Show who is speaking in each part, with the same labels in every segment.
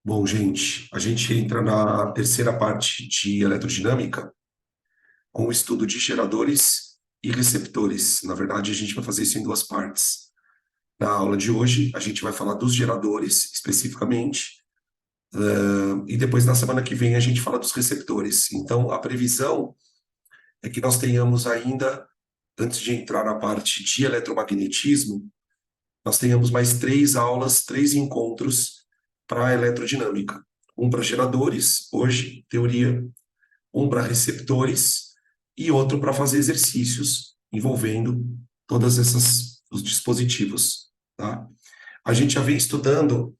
Speaker 1: Bom, gente, a gente entra na terceira parte de eletrodinâmica com o estudo de geradores e receptores. Na verdade, a gente vai fazer isso em duas partes. Na aula de hoje, a gente vai falar dos geradores especificamente, e depois, na semana que vem, a gente fala dos receptores. Então, a previsão é que nós tenhamos ainda, antes de entrar na parte de eletromagnetismo, nós tenhamos mais três aulas, três encontros para eletrodinâmica. Um para geradores, hoje, teoria, um para receptores e outro para fazer exercícios envolvendo todas essas os dispositivos, tá? A gente já vem estudando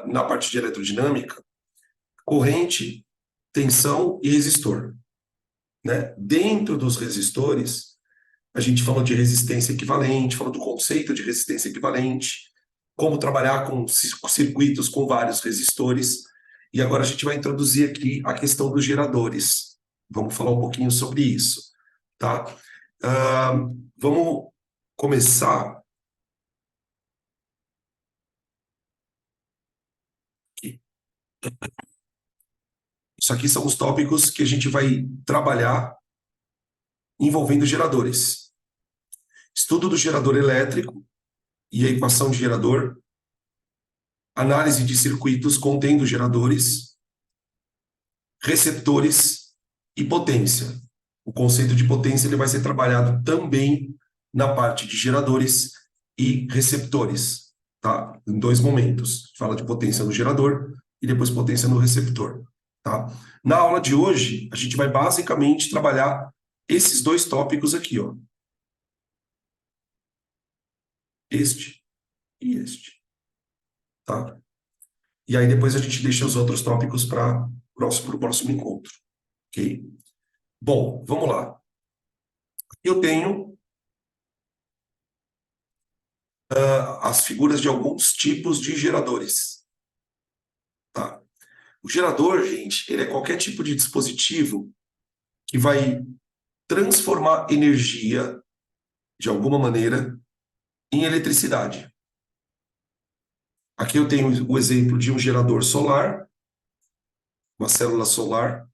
Speaker 1: na parte de eletrodinâmica corrente, tensão e resistor, né? Dentro dos resistores, a gente falou de resistência equivalente, falou do conceito de resistência equivalente, como trabalhar com circuitos com vários resistores. E agora a gente vai introduzir aqui a questão dos geradores. Vamos falar um pouquinho sobre isso, tá? Vamos começar aqui. Isso aqui são os tópicos que a gente vai trabalhar envolvendo geradores. Estudo do gerador elétrico e a equação de gerador, análise de circuitos contendo geradores, receptores e potência. O conceito de potência ele vai ser trabalhado também na parte de geradores e receptores, tá? Em dois momentos. Fala de potência no gerador e depois potência no receptor, tá? Na aula de hoje, a gente vai basicamente trabalhar esses dois tópicos aqui, ó. Este e este, tá? E aí depois a gente deixa os outros tópicos para o próximo encontro, ok? Bom, vamos lá. Eu tenho as figuras de alguns tipos de geradores, tá? O gerador, gente, ele é qualquer tipo de dispositivo que vai transformar energia, de alguma maneira, em eletricidade. Aqui eu tenho o exemplo de um gerador solar, uma célula solar.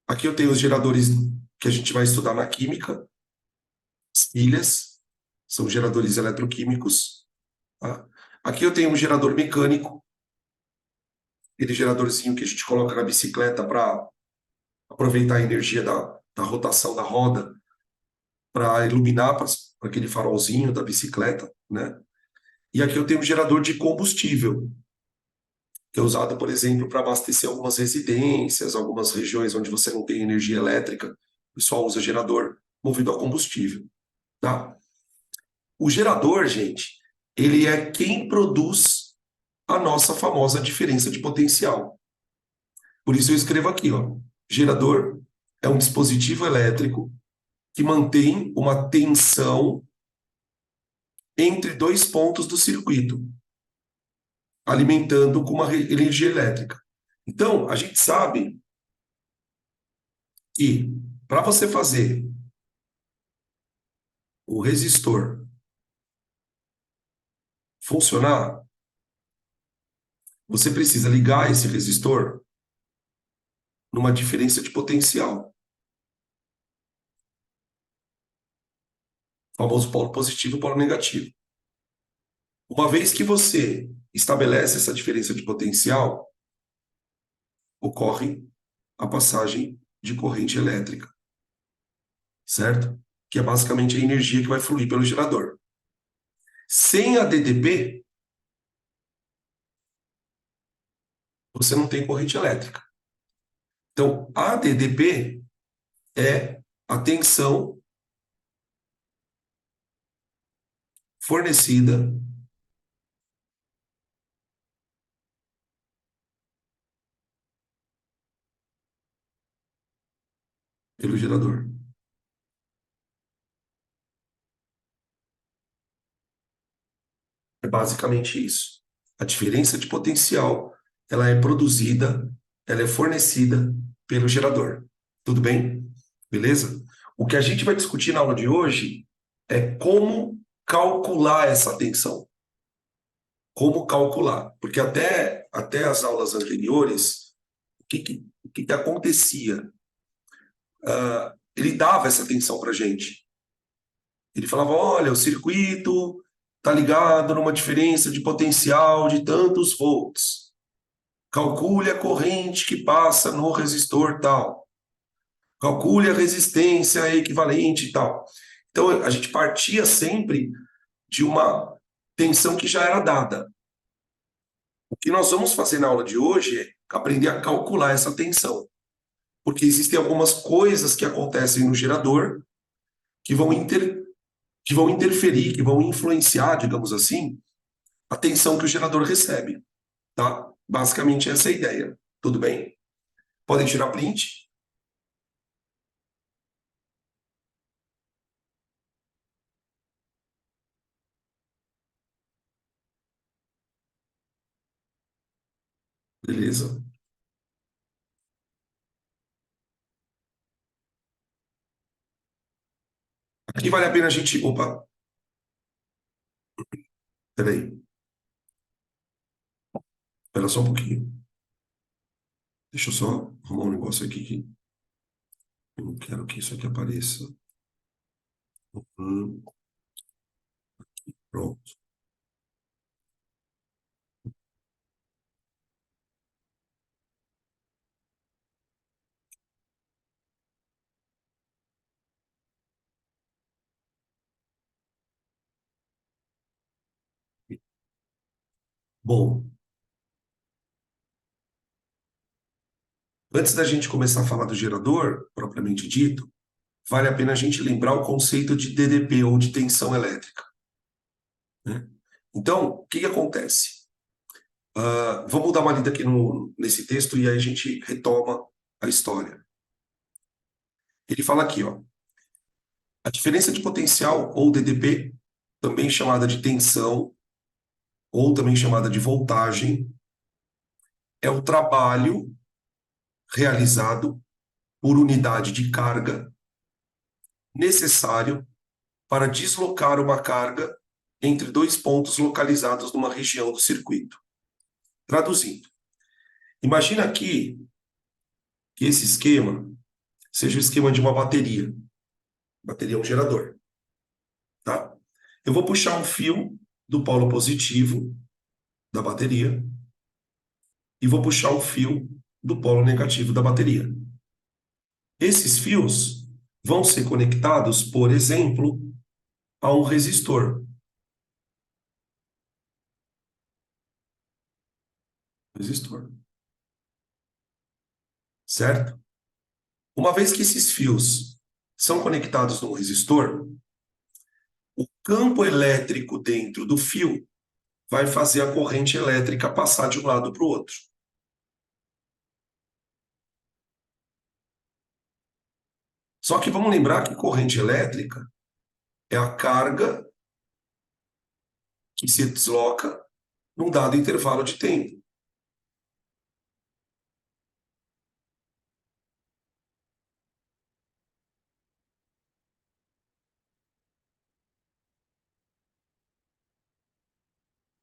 Speaker 1: Aqui eu tenho os geradores que a gente vai estudar na química, as pilhas, são geradores eletroquímicos, tá? Aqui eu tenho um gerador mecânico, aquele geradorzinho que a gente coloca na bicicleta para aproveitar a energia da rotação da roda para iluminar para aquele farolzinho da bicicleta, né? E aqui eu tenho um gerador de combustível, que é usado, por exemplo, para abastecer algumas residências, algumas regiões onde você não tem energia elétrica, o pessoal usa gerador movido a combustível, tá? O gerador, gente, ele é quem produz a nossa famosa diferença de potencial. Por isso eu escrevo aqui, ó, gerador é um dispositivo elétrico que mantém uma tensão entre dois pontos do circuito, alimentando com uma energia elétrica. Então, a gente sabe que para você fazer o resistor funcionar, você precisa ligar esse resistor numa diferença de potencial, o famoso polo positivo e polo negativo. Uma vez que você estabelece essa diferença de potencial, ocorre a passagem de corrente elétrica, certo? Que é basicamente a energia que vai fluir pelo gerador. Sem a DDP, você não tem corrente elétrica. Então, a DDP é a tensão fornecida pelo gerador. É basicamente isso. A diferença de potencial, ela é produzida, ela é fornecida pelo gerador. Tudo bem? Beleza? O que a gente vai discutir na aula de hoje é como calcular essa tensão. como calcular. Porque até as aulas anteriores, o que acontecia? Ele dava essa atenção para a gente. Ele falava, olha, o circuito está ligado numa diferença de potencial de tantos volts. Calcule a corrente que passa no resistor tal. Calcule a resistência equivalente e tal. Então, a gente partia sempre de uma tensão que já era dada. O que nós vamos fazer na aula de hoje é aprender a calcular essa tensão, porque existem algumas coisas que acontecem no gerador que vão interferir, que vão influenciar, digamos assim, a tensão que o gerador recebe, tá? Basicamente essa é a ideia. Tudo bem? Podem tirar print? Beleza. Aqui vale a pena a gente. Opa, peraí. Espera só um pouquinho. Deixa eu só arrumar um negócio aqui que eu não quero que isso aqui apareça. Hum, pronto. Bom, antes da gente começar a falar do gerador, propriamente dito, vale a pena a gente lembrar o conceito de DDP, ou de tensão elétrica, né? Então, o que acontece? Vamos dar uma lida aqui nesse texto e aí a gente retoma a história. Ele fala aqui, ó, a diferença de potencial, ou DDP, também chamada de tensão, ou também chamada de voltagem, é o trabalho realizado por unidade de carga necessário para deslocar uma carga entre dois pontos localizados numa região do circuito. Traduzindo, imagina aqui que esse esquema seja o esquema de uma bateria. Bateria é um gerador, tá? Eu vou puxar um fio do polo positivo da bateria e vou puxar um fio do polo negativo da bateria. Esses fios vão ser conectados, por exemplo, a um resistor. Resistor, certo? Uma vez que esses fios são conectados no resistor, o campo elétrico dentro do fio vai fazer a corrente elétrica passar de um lado para o outro. Só que vamos lembrar que corrente elétrica é a carga que se desloca num dado intervalo de tempo.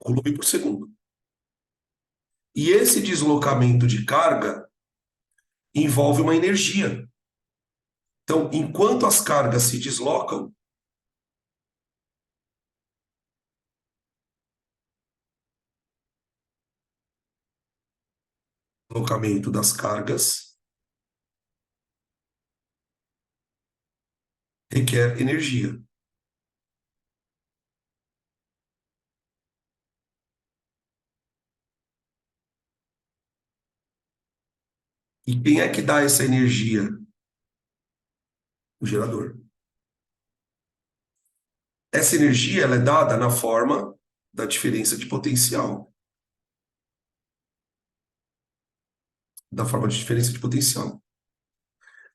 Speaker 1: Coulomb por segundo. E esse deslocamento de carga envolve uma energia. Então, enquanto as cargas se deslocam, o deslocamento das cargas requer energia. E quem é que dá essa energia? O gerador. Essa energia ela é dada na forma da diferença de potencial. Da forma de diferença de potencial.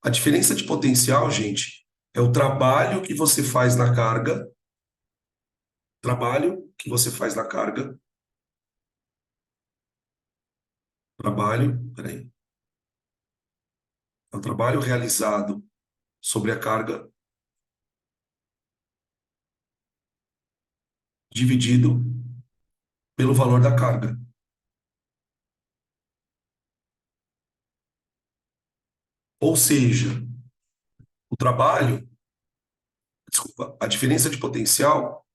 Speaker 1: A diferença de potencial, gente, é o trabalho que você faz na carga. Trabalho que você faz na carga. Peraí. É o trabalho realizado sobre a carga dividido pelo valor da carga. Ou seja, o trabalho, desculpa, a diferença de potencial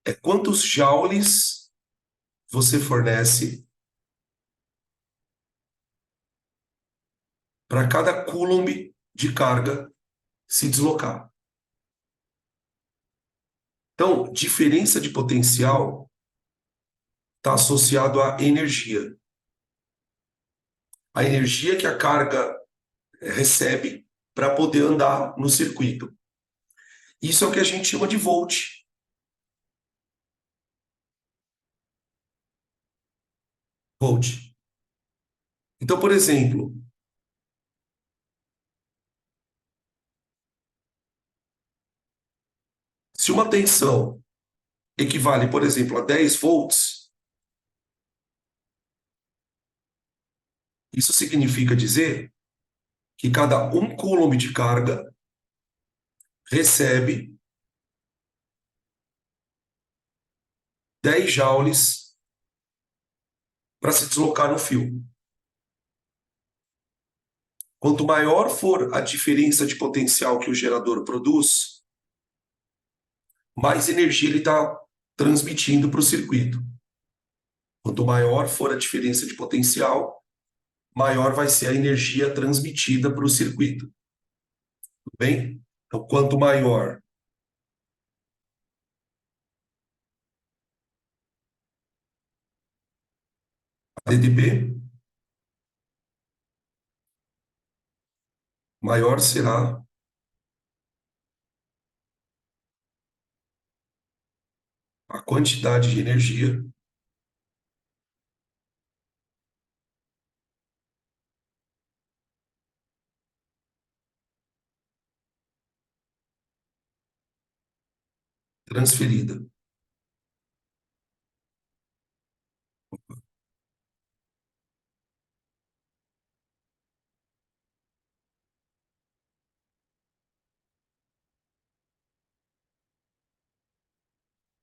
Speaker 1: é quantos joules você fornece para cada coulomb de carga se deslocar. Então, diferença de potencial está associado à energia. A energia que a carga recebe para poder andar no circuito. Isso é o que a gente chama de volt. Volt. Então, por exemplo, se uma tensão equivale, por exemplo, a 10 volts, isso significa dizer que cada 1 coulomb de carga recebe 10 joules para se deslocar no fio. Quanto maior for a diferença de potencial que o gerador produz, mais energia ele está transmitindo para o circuito. Quanto maior for a diferença de potencial, maior vai ser a energia transmitida para o circuito. Tudo bem? Então, quanto maior a DDP, maior será a quantidade de energia transferida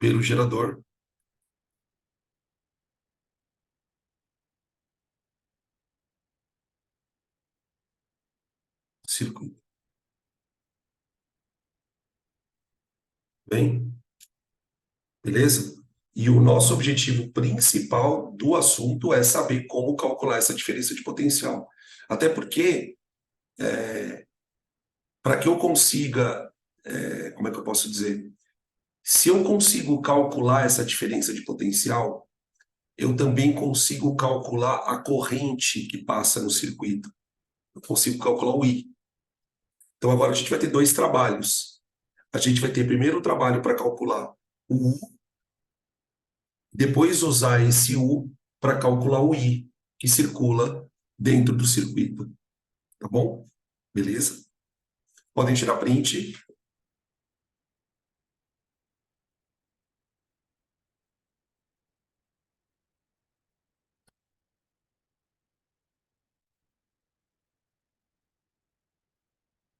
Speaker 1: pelo gerador, circuito. Bem, beleza? E o nosso objetivo principal do assunto é saber como calcular essa diferença de potencial. Até porque, para que eu consiga, como é que eu posso dizer? Se eu consigo calcular essa diferença de potencial, eu também consigo calcular a corrente que passa no circuito. Eu consigo calcular o I. Então agora a gente vai ter dois trabalhos. A gente vai ter primeiro o trabalho para calcular o U, depois usar esse U para calcular o I, que circula dentro do circuito. Tá bom? Beleza? Podem tirar print.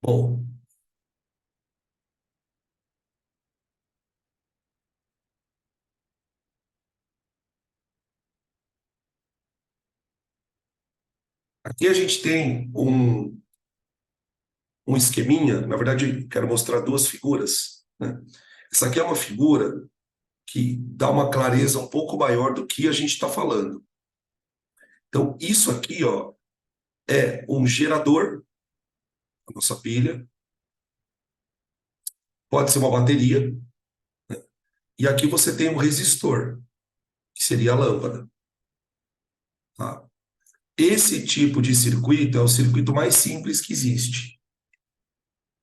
Speaker 1: Bom, aqui a gente tem um esqueminha. Na verdade, quero mostrar duas figuras, né? Essa aqui é uma figura que dá uma clareza um pouco maior do que a gente está falando. Então, isso aqui, ó, é um gerador, a nossa pilha, pode ser uma bateria, e aqui você tem um resistor, que seria a lâmpada. Tá? Esse tipo de circuito é o circuito mais simples que existe.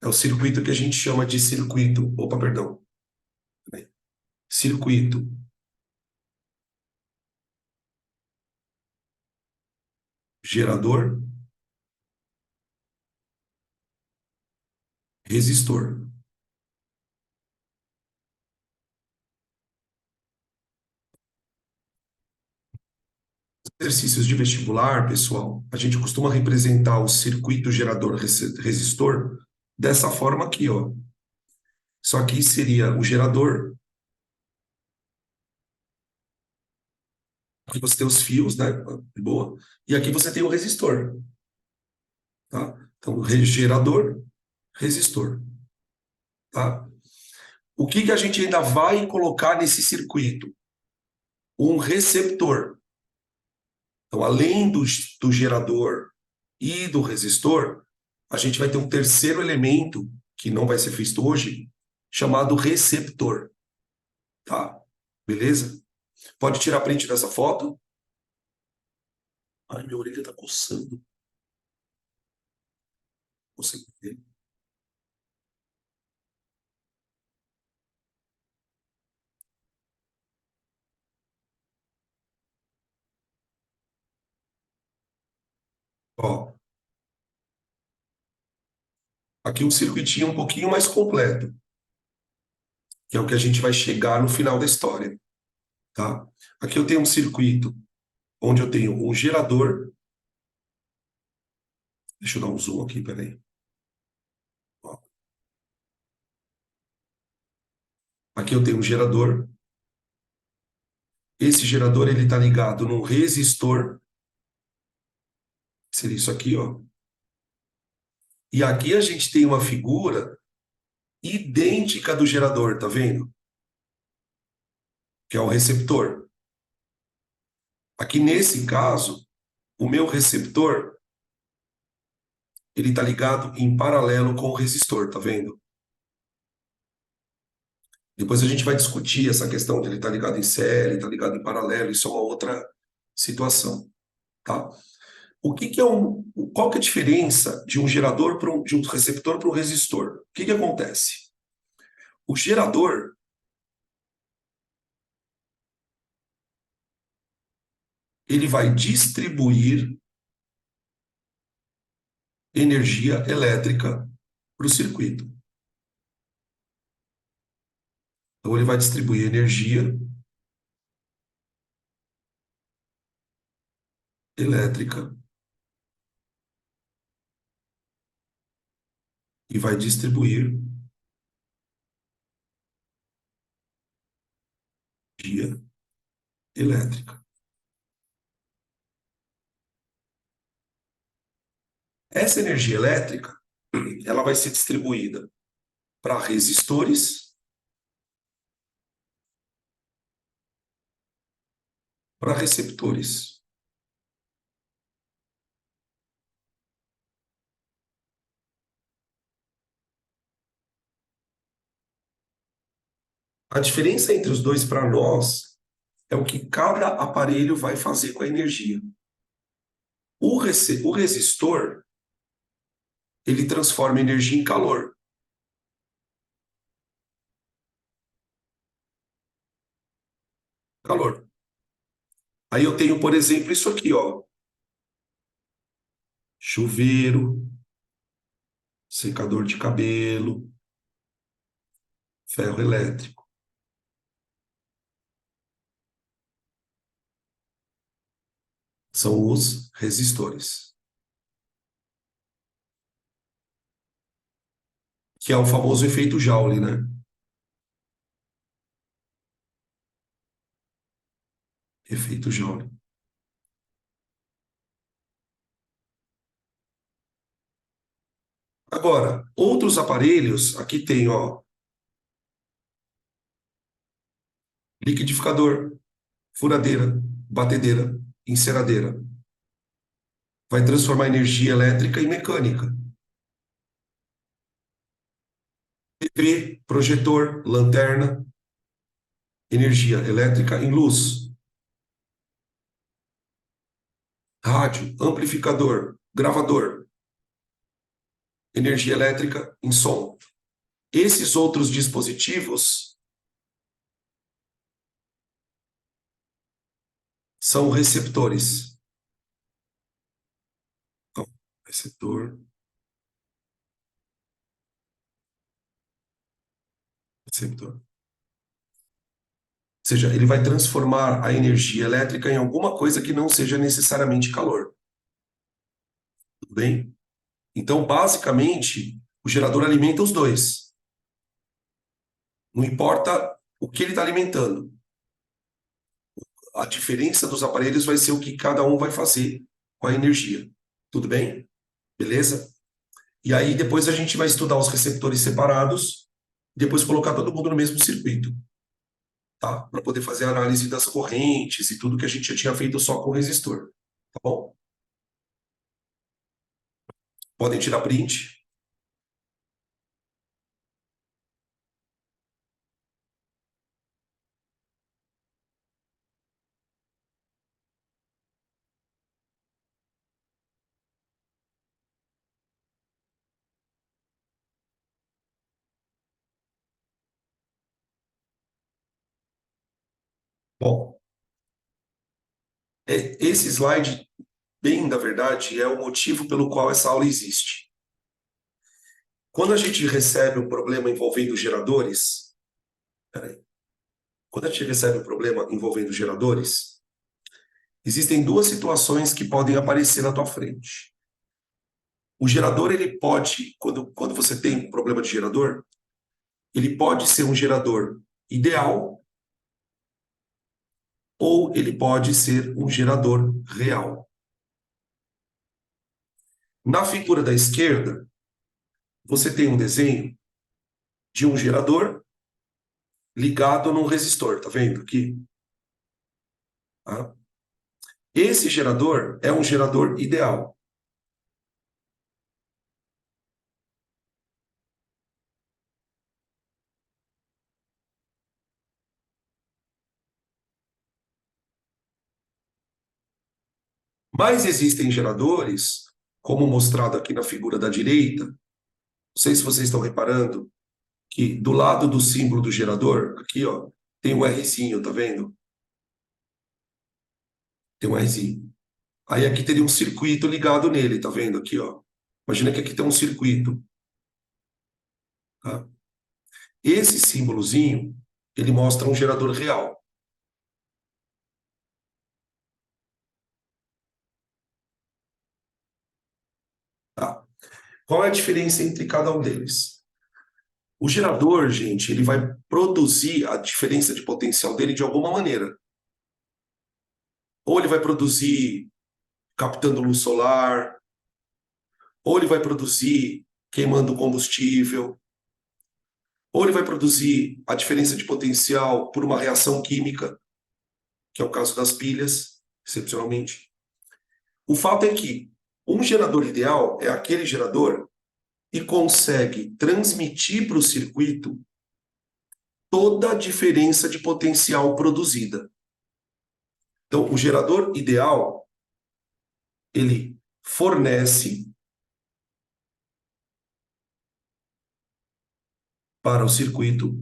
Speaker 1: É o circuito que a gente chama de circuito, opa, perdão, circuito gerador, resistor. Exercícios de vestibular, pessoal, a gente costuma representar o circuito gerador resistor dessa forma aqui, ó. Só que seria o gerador Aqui você tem os fios, né? Boa. E aqui você tem o resistor, tá? Então, gerador, resistor, tá? O que que a gente ainda vai colocar nesse circuito? Um receptor. Então, além do gerador e do resistor, a gente vai ter um terceiro elemento, que não vai ser visto hoje, chamado receptor, tá? Beleza? Pode tirar print dessa foto? Ai, minha orelha tá coçando. Consigo ver. Ó, aqui um circuitinho um pouquinho mais completo, que é o que a gente vai chegar no final da história, tá? Aqui eu tenho um circuito onde eu tenho um gerador. Deixa eu dar um zoom aqui, peraí. Ó, aqui eu tenho um gerador. Esse gerador ele está ligado num resistor, que seria isso aqui, ó. E aqui a gente tem uma figura idêntica do gerador, tá vendo? Que é o receptor. Aqui nesse caso, o meu receptor ele está ligado em paralelo com o resistor, tá vendo? Depois a gente vai discutir essa questão de ele estar ligado em série, estar ligado em paralelo, isso é uma outra situação, tá? O que que é qual que é a diferença de um gerador de um receptor para um resistor? O que que acontece? O gerador, ele vai distribuir energia elétrica para o circuito. Então ele vai distribuir energia elétrica e vai distribuir energia elétrica. Essa energia elétrica, ela vai ser distribuída para resistores, para receptores. A diferença entre os dois para nós é o que cada aparelho vai fazer com a energia. O resistor, ele transforma energia em calor. Calor. Aí eu tenho, por exemplo, isso aqui, ó. Chuveiro, secador de cabelo, ferro elétrico. São os resistores, que é o famoso efeito Joule, né? Efeito Joule. Agora, outros aparelhos, aqui tem, ó, liquidificador, furadeira, batedeira, enceradeira. Vai transformar energia elétrica em mecânica. TV, projetor, lanterna, energia elétrica em luz. Rádio, amplificador, gravador, energia elétrica em som. Esses outros dispositivos são receptores. Então, receptor, receptor. Ou seja, ele vai transformar a energia elétrica em alguma coisa que não seja necessariamente calor. Tudo bem? Então, basicamente, o gerador alimenta os dois. Não importa o que ele está alimentando. a diferença dos aparelhos vai ser o que cada um vai fazer com a energia. Tudo bem? Beleza? E aí depois a gente vai estudar os receptores separados, depois colocar todo mundo no mesmo circuito, tá? Para poder fazer a análise das correntes e tudo que a gente já tinha feito só com o resistor, tá bom? Podem tirar print. Bom, esse slide, bem, na verdade, é o motivo pelo qual essa aula existe. Quando a gente recebe um problema envolvendo geradores, peraí, quando a gente recebe um problema envolvendo geradores, existem duas situações que podem aparecer na tua frente. O gerador, ele pode, quando você tem um problema de gerador, ele pode ser um gerador ideal ou ele pode ser um gerador real. Na figura da esquerda, você tem um desenho de um gerador ligado num resistor, tá vendo aqui? Tá? Esse gerador é um gerador ideal. Mas existem geradores, como mostrado aqui na figura da direita, não sei se vocês estão reparando, que do lado do símbolo do gerador, aqui, ó, tem um Rzinho, tá vendo? Tem um Rzinho. Aí aqui teria um circuito ligado nele, tá vendo aqui, ó? Imagina que aqui tem um circuito, tá? Esse símbolozinho, ele mostra um gerador real, tá? Qual é a diferença entre cada um deles? O gerador, gente, ele vai produzir a diferença de potencial dele de alguma maneira. Ou ele vai produzir captando luz solar, ou ele vai produzir queimando combustível, ou ele vai produzir a diferença de potencial por uma reação química, que é o caso das pilhas, excepcionalmente. O fato é que um gerador ideal é aquele gerador que consegue transmitir para o circuito toda a diferença de potencial produzida. Então, o gerador ideal, ele fornece para o circuito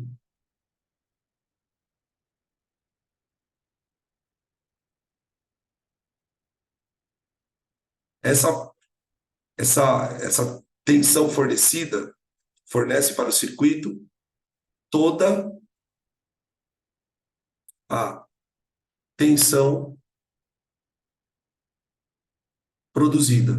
Speaker 1: essa, essa tensão fornecida, fornece para o circuito toda a tensão produzida.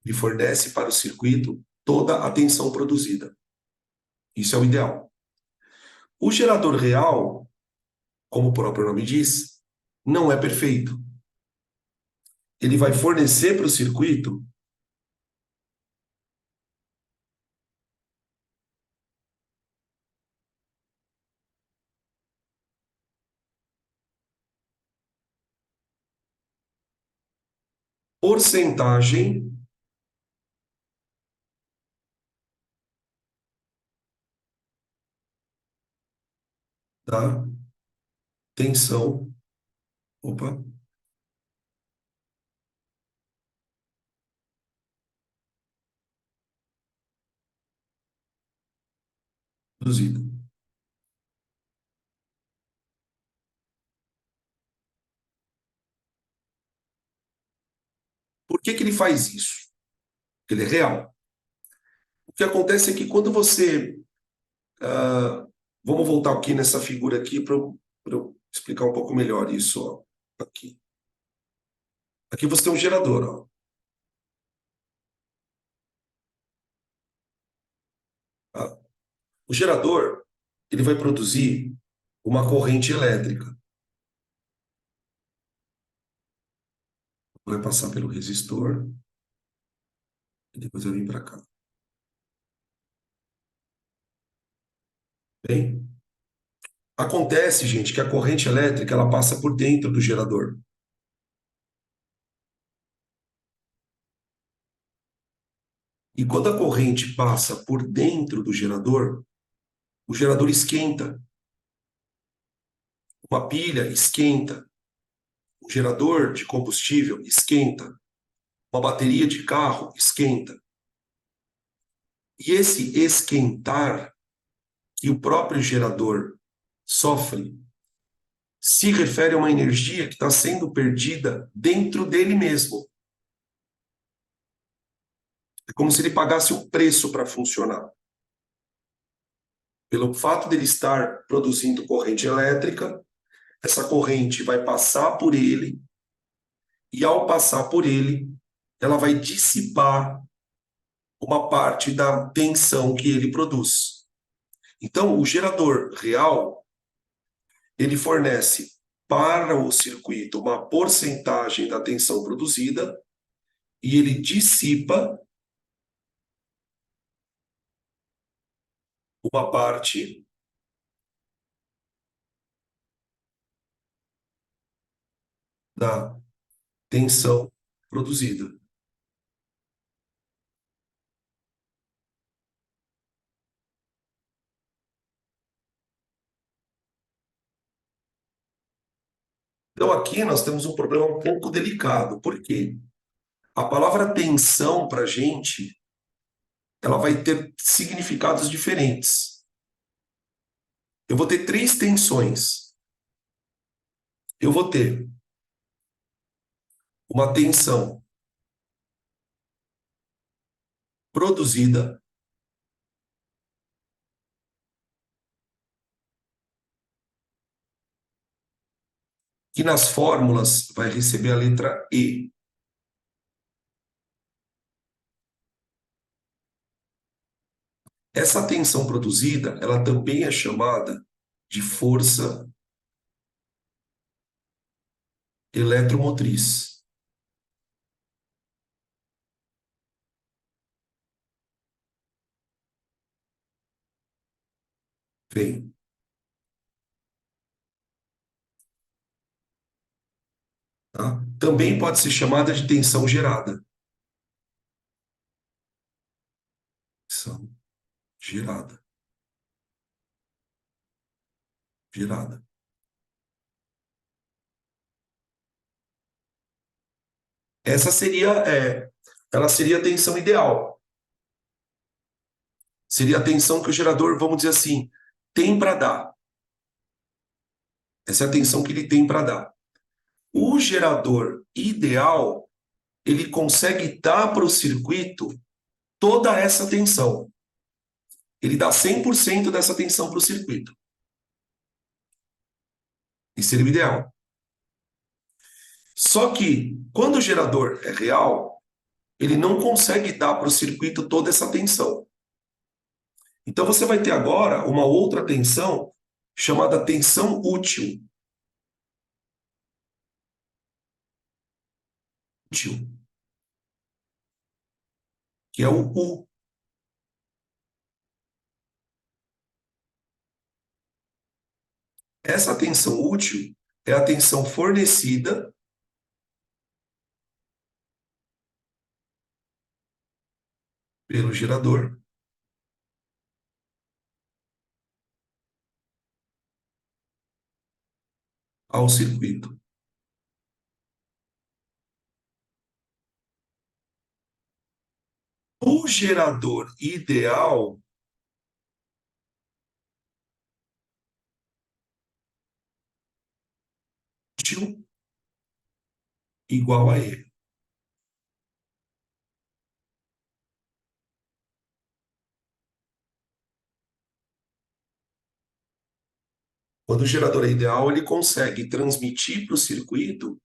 Speaker 1: E fornece para o circuito toda a tensão produzida. Isso é o ideal. O gerador real, como o próprio nome diz, não é perfeito. Ele vai fornecer para o circuito porcentagem da tensão, opa, produzida. Por que que ele faz isso? Porque ele é real. O que acontece é que quando você... vamos voltar aqui nessa figura aqui para eu explicar um pouco melhor isso, ó, aqui. Aqui você tem um gerador, ó. Tá? O gerador, ele vai produzir uma corrente elétrica. Vai passar pelo resistor e depois vai vir para cá. Bem, acontece, gente, que a corrente elétrica ela passa por dentro do gerador. E quando a corrente passa por dentro do gerador, o gerador esquenta. Uma pilha esquenta. Um gerador de combustível esquenta. Uma bateria de carro esquenta. E esse esquentar que o próprio gerador sofre se refere a uma energia que está sendo perdida dentro dele mesmo. É como se ele pagasse um preço para funcionar. Pelo fato dele estar produzindo corrente elétrica, essa corrente vai passar por ele, e ao passar por ele, ela vai dissipar uma parte da tensão que ele produz. Então, o gerador real, ele fornece para o circuito uma porcentagem da tensão produzida e ele dissipa uma parte da tensão produzida. Então, aqui nós temos um problema um pouco delicado. Por quê? A palavra tensão, para a gente, ela vai ter significados diferentes. Eu vou ter três tensões. Eu vou ter uma tensão produzida, que nas fórmulas vai receber a letra E. Essa tensão produzida, ela também é chamada de força eletromotriz. Vem, tá? Também pode ser chamada de tensão gerada. Tensão gerada. Gerada. Essa seria, ela seria a tensão ideal. Seria a tensão que o gerador, vamos dizer assim, tem para dar. Essa é a tensão que ele tem para dar. O gerador ideal, ele consegue dar para o circuito toda essa tensão. Ele dá 100% dessa tensão para o circuito. Isso seria o ideal. Só que, quando o gerador é real, ele não consegue dar para o circuito toda essa tensão. Então, você vai ter agora uma outra tensão chamada tensão útil. Útil, que é o U. Essa tensão útil é a tensão fornecida pelo gerador ao circuito. O gerador ideal útil igual a E. Quando o gerador é ideal, ele consegue transmitir para o circuito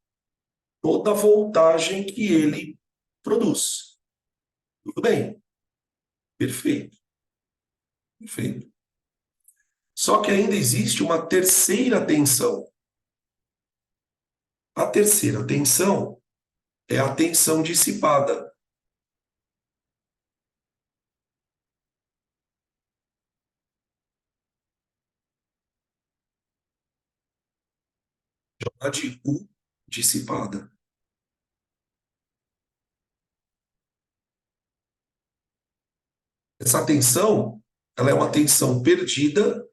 Speaker 1: toda a voltagem que ele produz. Tudo bem? Perfeito. Perfeito. Só que ainda existe uma terceira tensão. A terceira tensão é a tensão dissipada. A de U dissipada. Essa tensão, ela é uma tensão perdida.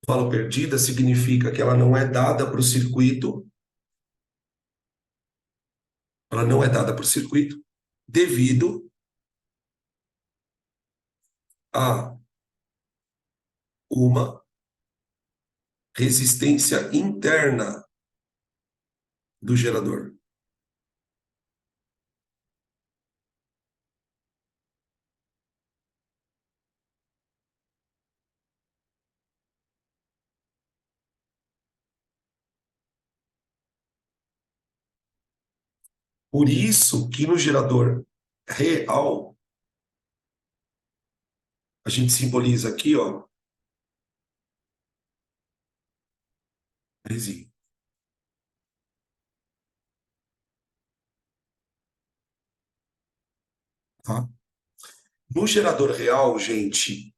Speaker 1: Falo perdida significa que ela não é dada para o circuito, ela não é dada para o circuito devido a uma resistência interna do gerador. Por isso que no gerador real, a gente simboliza aqui, ó, resíduo, tá? No gerador real, gente,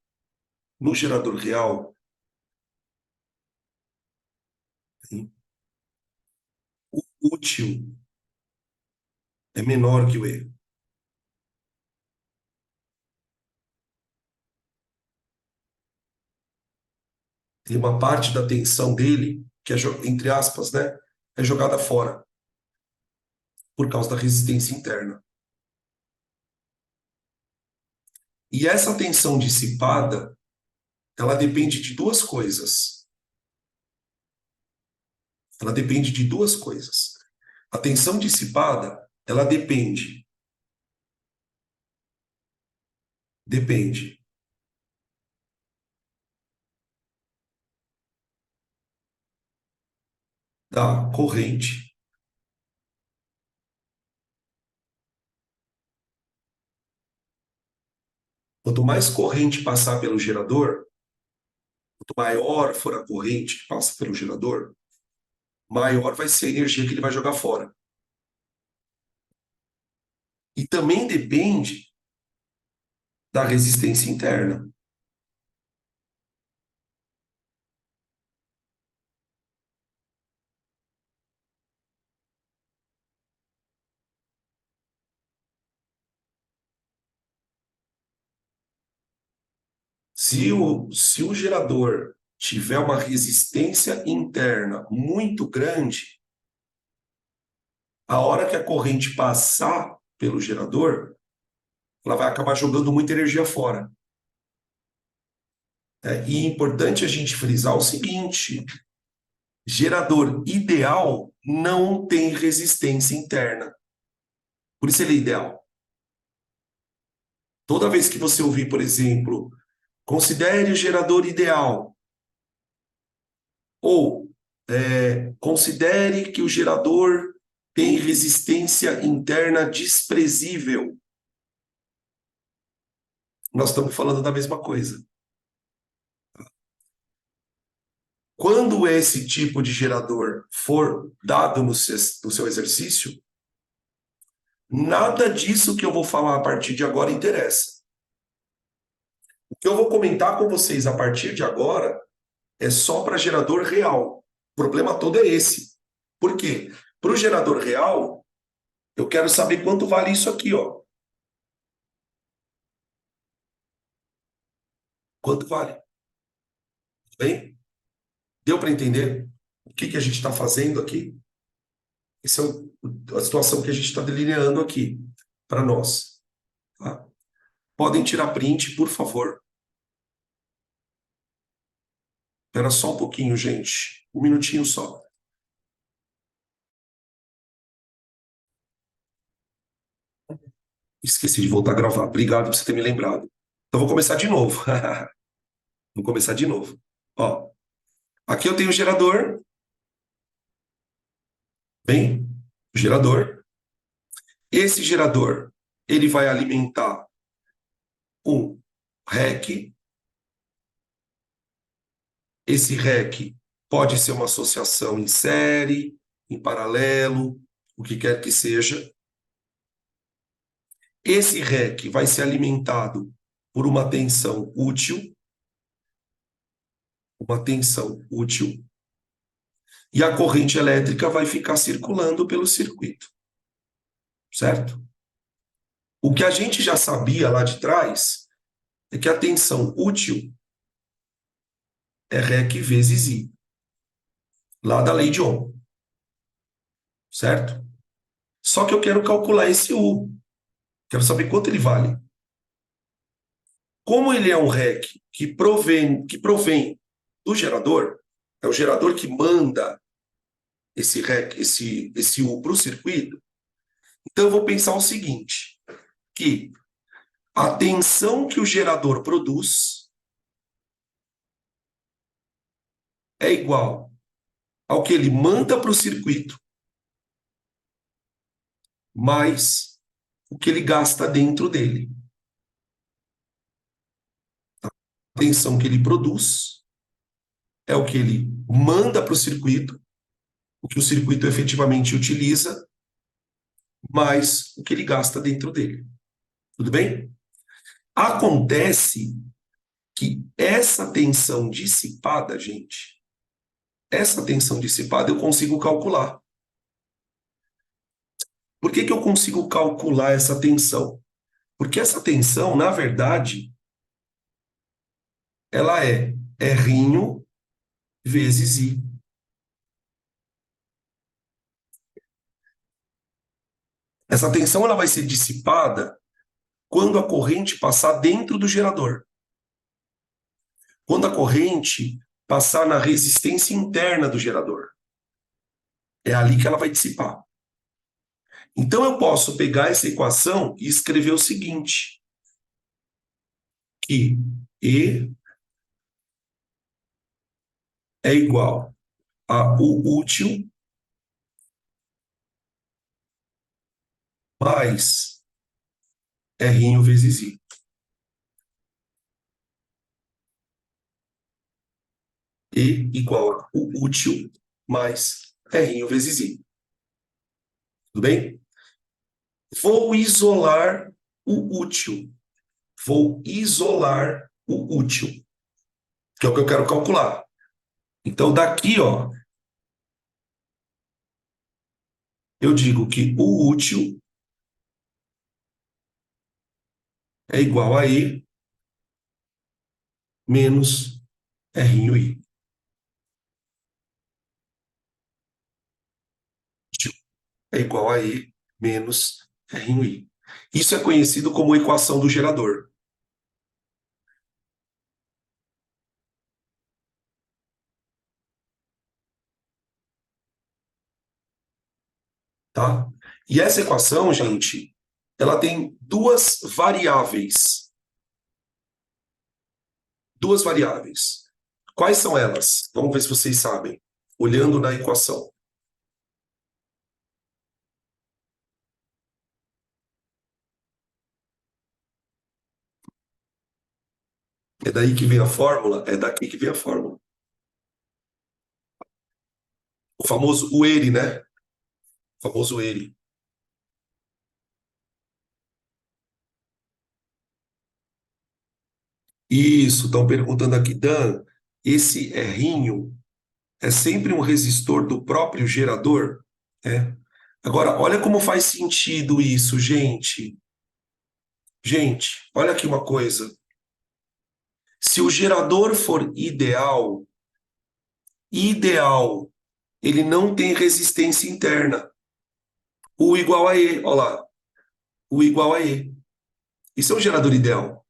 Speaker 1: no gerador real, o útil é menor que o E. Tem uma parte da tensão dele que é, entre aspas, né, é jogada fora por causa da resistência interna. E essa tensão dissipada, ela depende de duas coisas. Ela depende de duas coisas. A tensão dissipada, ela depende da corrente. Quanto mais corrente passar pelo gerador, quanto maior for a corrente que passa pelo gerador, maior vai ser a energia que ele vai jogar fora. E também depende da resistência interna. Se o gerador tiver uma resistência interna muito grande, a hora que a corrente passar pelo gerador, ela vai acabar jogando muita energia fora. E é importante a gente frisar o seguinte: gerador ideal não tem resistência interna. Por isso ele é ideal. Toda vez que você ouvir, por exemplo, considere o gerador ideal, ou considere que o gerador tem resistência interna desprezível, nós estamos falando da mesma coisa. Quando esse tipo de gerador for dado no seu exercício, nada disso que eu vou falar a partir de agora interessa. O que eu vou comentar com vocês a partir de agora é só para gerador real. O problema todo é esse. Por quê? Para o gerador real, eu quero saber quanto vale isso aqui, ó. Quanto vale? Tudo bem? Deu para entender o que a gente está fazendo aqui? Essa é a situação que a gente está delineando aqui para nós. Tá? Podem tirar print, por favor. Espera só um pouquinho, gente. Um minutinho só. Esqueci de voltar a gravar. Obrigado por você ter me lembrado. Então, vou começar de novo. Vou começar de novo. Ó, aqui eu tenho o gerador. Bem, o gerador. Esse gerador, ele vai alimentar um REC. Esse REC pode ser uma associação em série, em paralelo, o que quer que seja. Esse REC vai ser alimentado por uma tensão útil, e a corrente elétrica vai ficar circulando pelo circuito, certo? O que a gente já sabia lá de trás é que a tensão útil é REC vezes I, lá da lei de Ohm, certo? Só que eu quero calcular esse U, quero saber quanto ele vale. Como ele é um REC que provém do gerador, é o gerador que manda esse REC, esse U para o circuito, então eu vou pensar o seguinte, que a tensão que o gerador produz é igual ao que ele manda para o circuito, mais o que ele gasta dentro dele. A tensão que ele produz é o que ele manda para o circuito, o que o circuito efetivamente utiliza, mais o que ele gasta dentro dele. Tudo bem? Acontece que essa tensão dissipada, gente, essa tensão dissipada eu consigo calcular. Por que que eu consigo calcular essa tensão? Porque essa tensão, na verdade, ela é R vezes I. Essa tensão ela vai ser dissipada quando a corrente passar dentro do gerador. Quando a corrente passar na resistência interna do gerador. É ali que ela vai dissipar. Então eu posso pegar essa equação e escrever o seguinte, que E é igual a U útil mais R vezes I. E igual a U útil mais R vezes I. Tudo bem? Vou isolar o útil. Vou isolar o útil, que é o que eu quero calcular. Então, daqui, ó, eu digo que o útil é igual a E menos Ri. Útil é igual a E menos Ri. Isso é conhecido como equação do gerador. Tá? E essa equação, gente, ela tem duas variáveis. Duas variáveis. Quais são elas? Vamos ver se vocês sabem, olhando na equação. É daí que vem a fórmula? É daqui que vem a fórmula. O famoso UERI, né? O famoso UERI. Isso, estão perguntando aqui, Dan, esse Rinho é sempre um resistor do próprio gerador? É. Agora, olha como faz sentido isso, gente. Gente, olha aqui uma coisa. Se o gerador for ideal, ele não tem resistência interna. U igual a E, olha lá. U igual a E. Isso é um gerador ideal.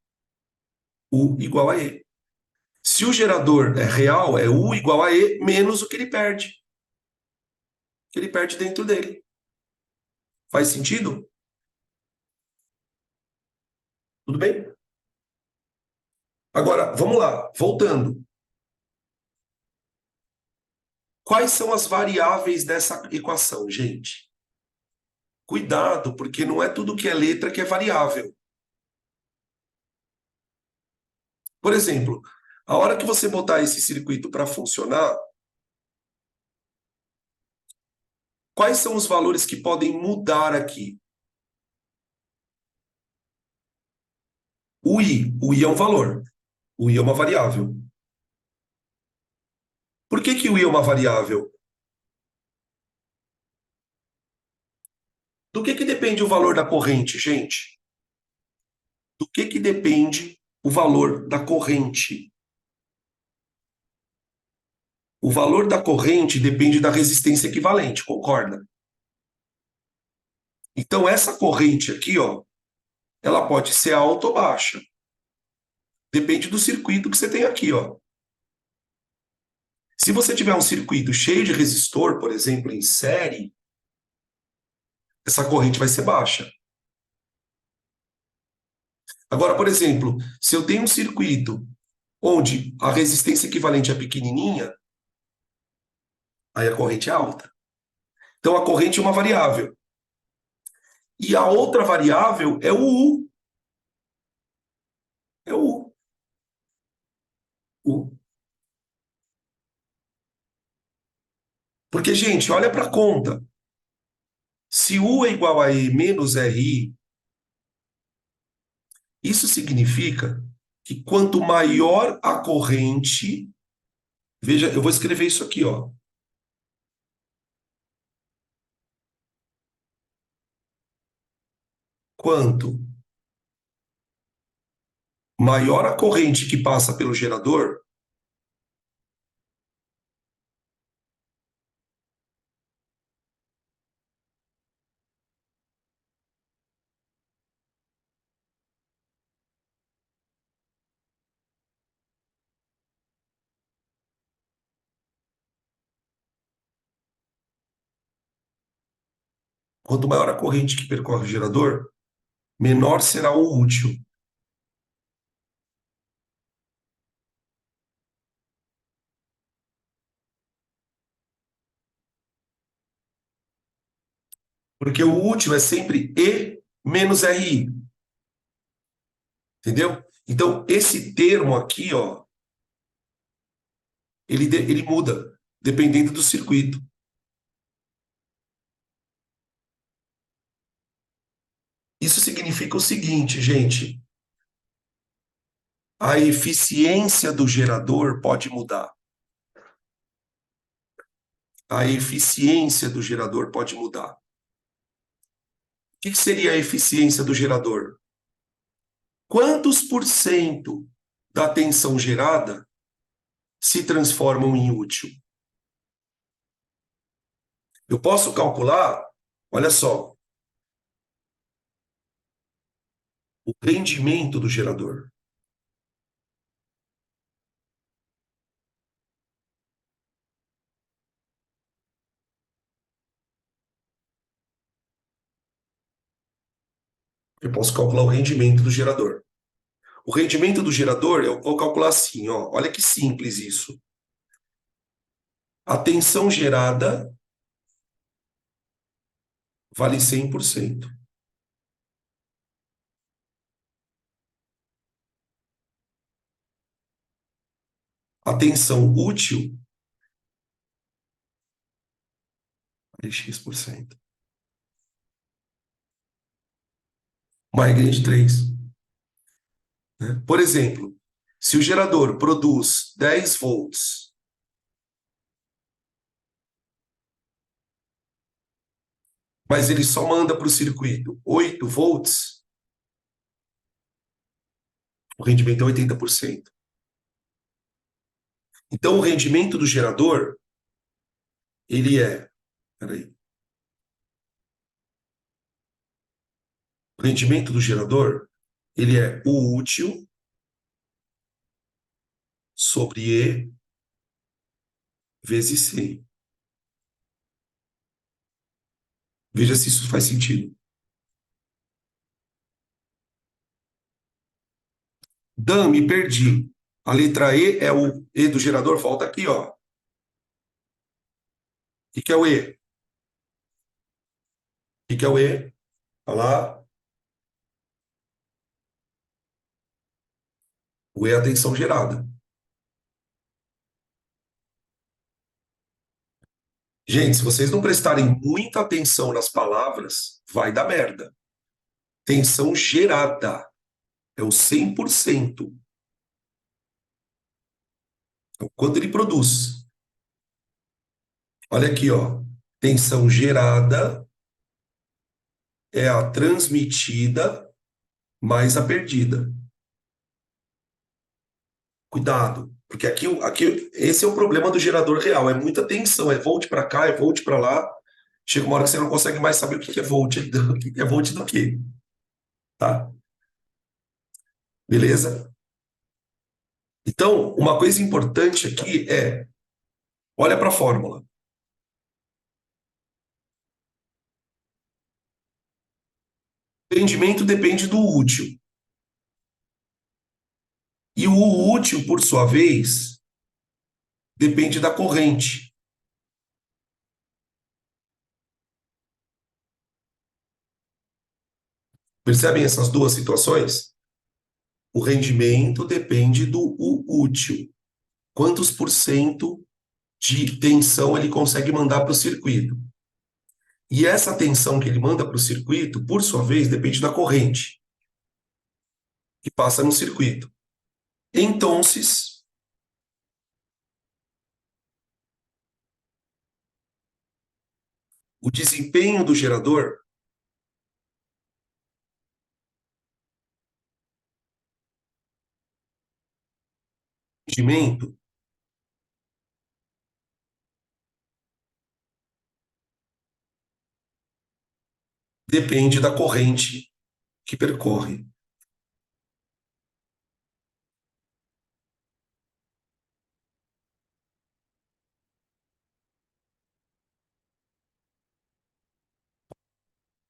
Speaker 1: U igual a E. Se o gerador é real, é U igual a E menos o que ele perde. O que ele perde dentro dele. Faz sentido? Tudo bem? Agora, vamos lá, voltando. Quais são as variáveis dessa equação, gente? Cuidado, porque não é tudo que é letra que é variável. Por exemplo, a hora que você botar esse circuito para funcionar, quais são os valores que podem mudar aqui? O I é um valor, o I é uma variável. Por que que o I é uma variável? Do que depende o valor da corrente, gente? Do que depende o valor da corrente? O valor da corrente depende da resistência equivalente, concorda? Então, essa corrente aqui, ó, ela pode ser alta ou baixa. Depende do circuito que você tem aqui, ó. Se você tiver um circuito cheio de resistor, por exemplo, em série, essa corrente vai ser baixa. Agora, por exemplo, se eu tenho um circuito onde a resistência equivalente é pequenininha, aí a corrente é alta. Então, a corrente é uma variável. E a outra variável é o U. É o U. U. Porque, gente, olha para a conta. Se U é igual a E menos RI, isso significa que quanto maior a corrente, veja, eu vou escrever isso aqui, ó. Quanto maior a corrente que passa pelo gerador, quanto maior a corrente que percorre o gerador, menor será o útil. Porque o útil é sempre E menos RI. Entendeu? Então, esse termo aqui, ó, ele muda, dependendo do circuito. Isso significa o seguinte, gente: a eficiência do gerador pode mudar. A eficiência do gerador pode mudar. O que seria a eficiência do gerador? Quantos por cento da tensão gerada se transformam em útil? Eu posso calcular, olha só, o rendimento do gerador. Eu posso calcular o rendimento do gerador. O rendimento do gerador, eu vou calcular assim, ó, olha que simples isso. A tensão gerada vale 100%. A tensão útil vale X%. Uma regra de 3. Né? Por exemplo, se o gerador produz 10 volts, mas ele só manda para o circuito 8 volts, o rendimento é 80%. Então, o rendimento do gerador, ele é... Peraí. O rendimento do gerador, ele é o útil sobre E vezes C. Veja se isso faz sentido. Dan, me perdi. A letra E é o E do gerador, volta aqui, ó. O que é o E? que é o E? Olha lá, o E é a tensão gerada. Gente, se vocês não prestarem muita atenção nas palavras, vai dar merda. Tensão gerada é o 100%. É o quanto ele produz. Olha aqui, ó. Tensão gerada é a transmitida mais a perdida. Cuidado, porque aqui esse é o problema do gerador real. É muita tensão, é volt para cá, é volt para lá. Chega uma hora que você não consegue mais saber o que é volt, o que é volt do quê, tá? Beleza? Então, uma coisa importante aqui é, olha para a fórmula. O rendimento depende do útil. E o útil, por sua vez, depende da corrente. Percebem essas duas situações? O rendimento depende do útil. Quantos por cento de tensão ele consegue mandar para o circuito? E essa tensão que ele manda para o circuito, por sua vez, depende da corrente que passa no circuito. Então, o desempenho do gerador, rendimento, depende da corrente que percorre.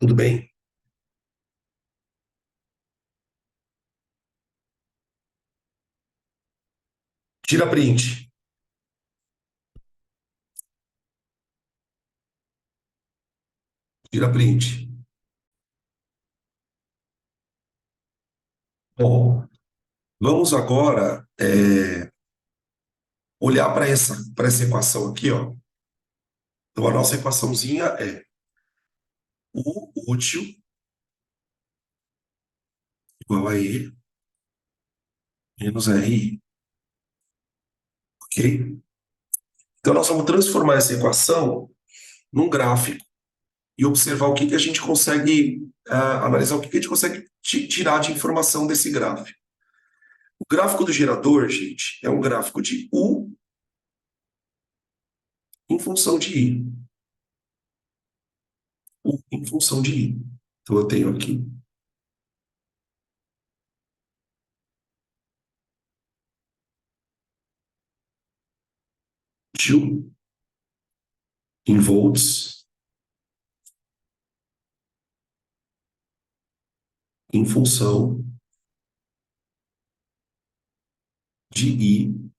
Speaker 1: Tudo bem? Tira print. Tira print. Bom, vamos agora olhar para essa equação aqui, ó. Então, a nossa equaçãozinha é U útil igual a E menos RI, ok? Então, nós vamos transformar essa equação num gráfico e observar o que que a gente consegue, analisar o que que a gente consegue tirar de informação desse gráfico. O gráfico do gerador, gente, é um gráfico de U em função de I. U em função de I. Então, eu tenho aqui Joule em volts em função de I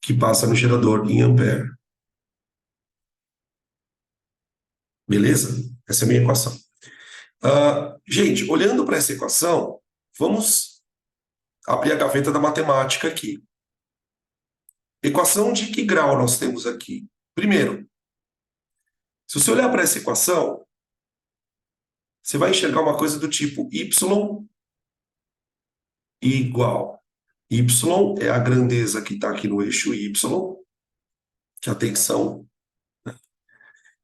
Speaker 1: que passa no gerador em ampere. Beleza? Essa é a minha equação. Gente, olhando para essa equação, vamos abrir a gaveta da matemática aqui. Equação de que grau nós temos aqui? Primeiro, se você olhar para essa equação, você vai enxergar uma coisa do tipo y igual. Y é a grandeza que está aqui no eixo y, que é a tensão,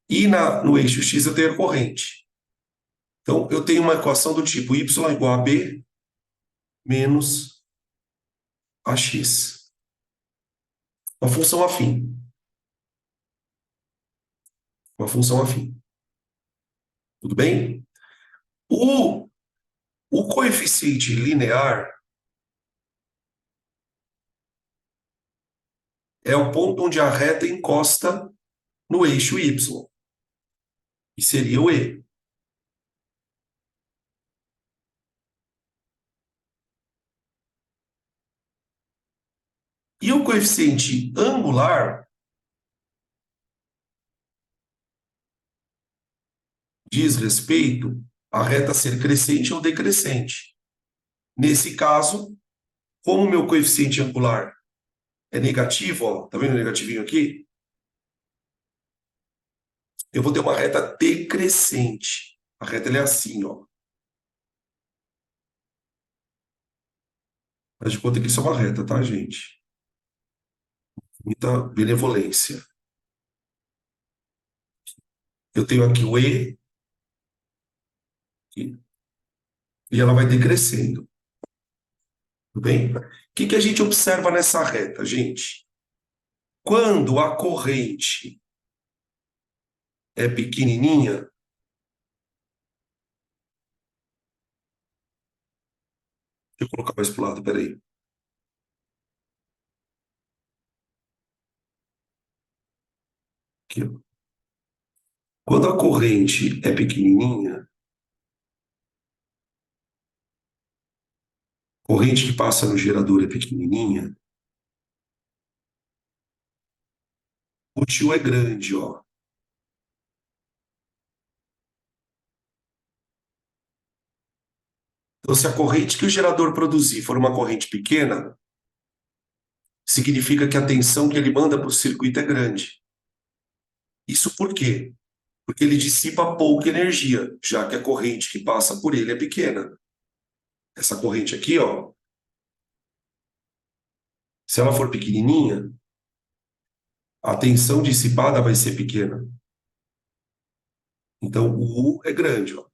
Speaker 1: e no eixo x eu tenho a corrente. Então, eu tenho uma equação do tipo y igual a b menos ax. Uma função afim. Uma função afim. Tudo bem? O, o coeficiente linear é o ponto onde a reta encosta no eixo y, e seria o e. E o coeficiente angular diz respeito à reta ser crescente ou decrescente. Nesse caso, como o meu coeficiente angular é negativo, ó, tá vendo o negativinho aqui? Eu vou ter uma reta decrescente. A reta ela é assim, ó. Faz de conta que isso é uma reta, tá, gente? Muita benevolência. Eu tenho aqui o E, e ela vai decrescendo, tudo bem? O que que a gente observa nessa reta, gente? Quando a corrente é pequenininha, deixa eu colocar mais para o lado, peraí. Aqui, ó. Quando a corrente é pequenininha, corrente que passa no gerador é pequenininha, o tio é grande, ó. Então, se a corrente que o gerador produzir for uma corrente pequena, significa que a tensão que ele manda para o circuito é grande. Isso por quê? Porque ele dissipa pouca energia, já que a corrente que passa por ele é pequena. Essa corrente aqui, ó, se ela for pequenininha, a tensão dissipada vai ser pequena. Então, o U é grande, ó.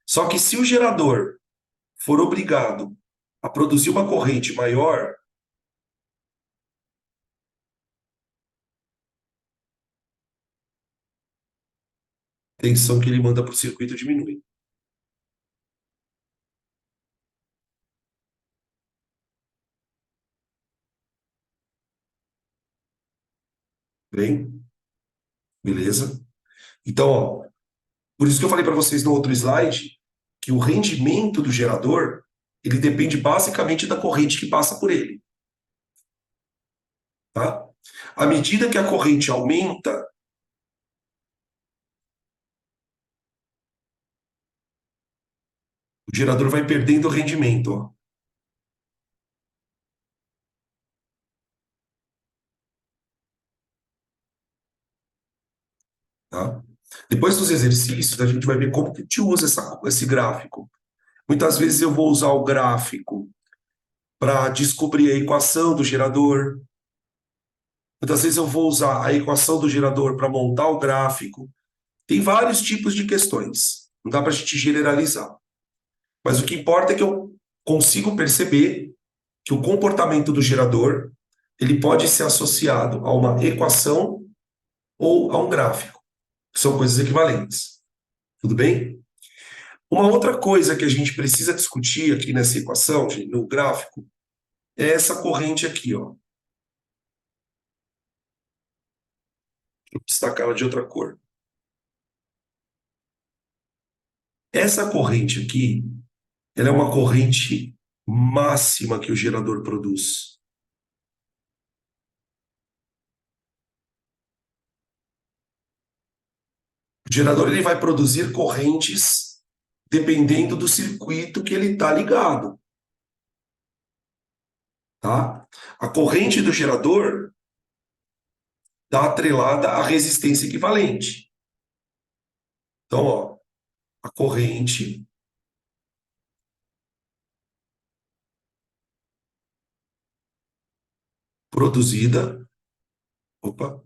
Speaker 1: Só que se o gerador for obrigado a produzir uma corrente maior, a tensão que ele manda para o circuito diminui. Bem? Beleza? Então, ó, por isso que eu falei para vocês no outro slide que o rendimento do gerador ele depende basicamente da corrente que passa por ele, tá? À medida que a corrente aumenta, o gerador vai perdendo rendimento, ó, tá? Depois dos exercícios, a gente vai ver como que a gente usa esse gráfico. Muitas vezes eu vou usar o gráfico para descobrir a equação do gerador. Muitas vezes eu vou usar a equação do gerador para montar o gráfico. Tem vários tipos de questões. Não dá para a gente generalizar. Mas o que importa é que eu consigo perceber que o comportamento do gerador ele pode ser associado a uma equação ou a um gráfico. São coisas equivalentes. Tudo bem? Uma outra coisa que a gente precisa discutir aqui nessa equação, gente, no gráfico, é essa corrente aqui, ó. Vou destacar ela de outra cor. Essa corrente aqui, ela é uma corrente máxima que o gerador produz. O gerador ele vai produzir correntes dependendo do circuito que ele está ligado, tá? A corrente do gerador está atrelada à resistência equivalente. Então, ó, a corrente produzida, opa,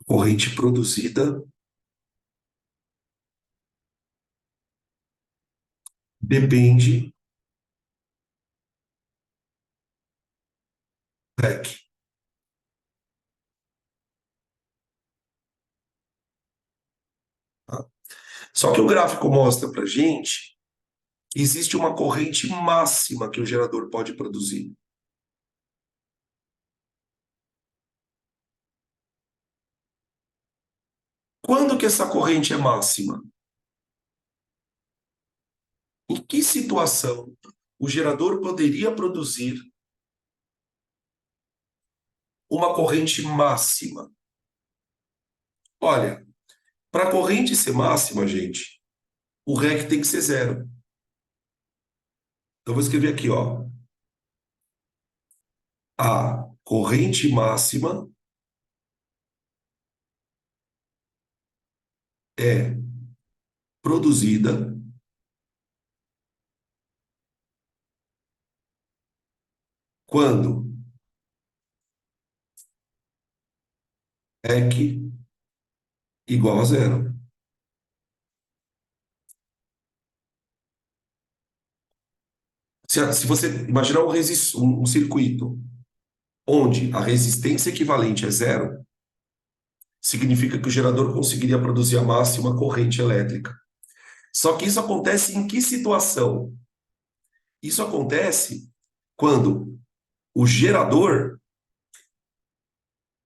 Speaker 1: corrente produzida depende do REC. Tá? Só que o gráfico mostra para gente que existe uma corrente máxima que o gerador pode produzir. Quando que essa corrente é máxima? Em que situação o gerador poderia produzir uma corrente máxima? Olha, para a corrente ser máxima, gente, o REC tem que ser zero. Então, eu vou escrever aqui, ó. A corrente máxima é produzida quando REC igual a zero. Se você imaginar um circuito onde a resistência equivalente é zero, significa que o gerador conseguiria produzir a máxima corrente elétrica. Só que isso acontece em que situação? Isso acontece quando o gerador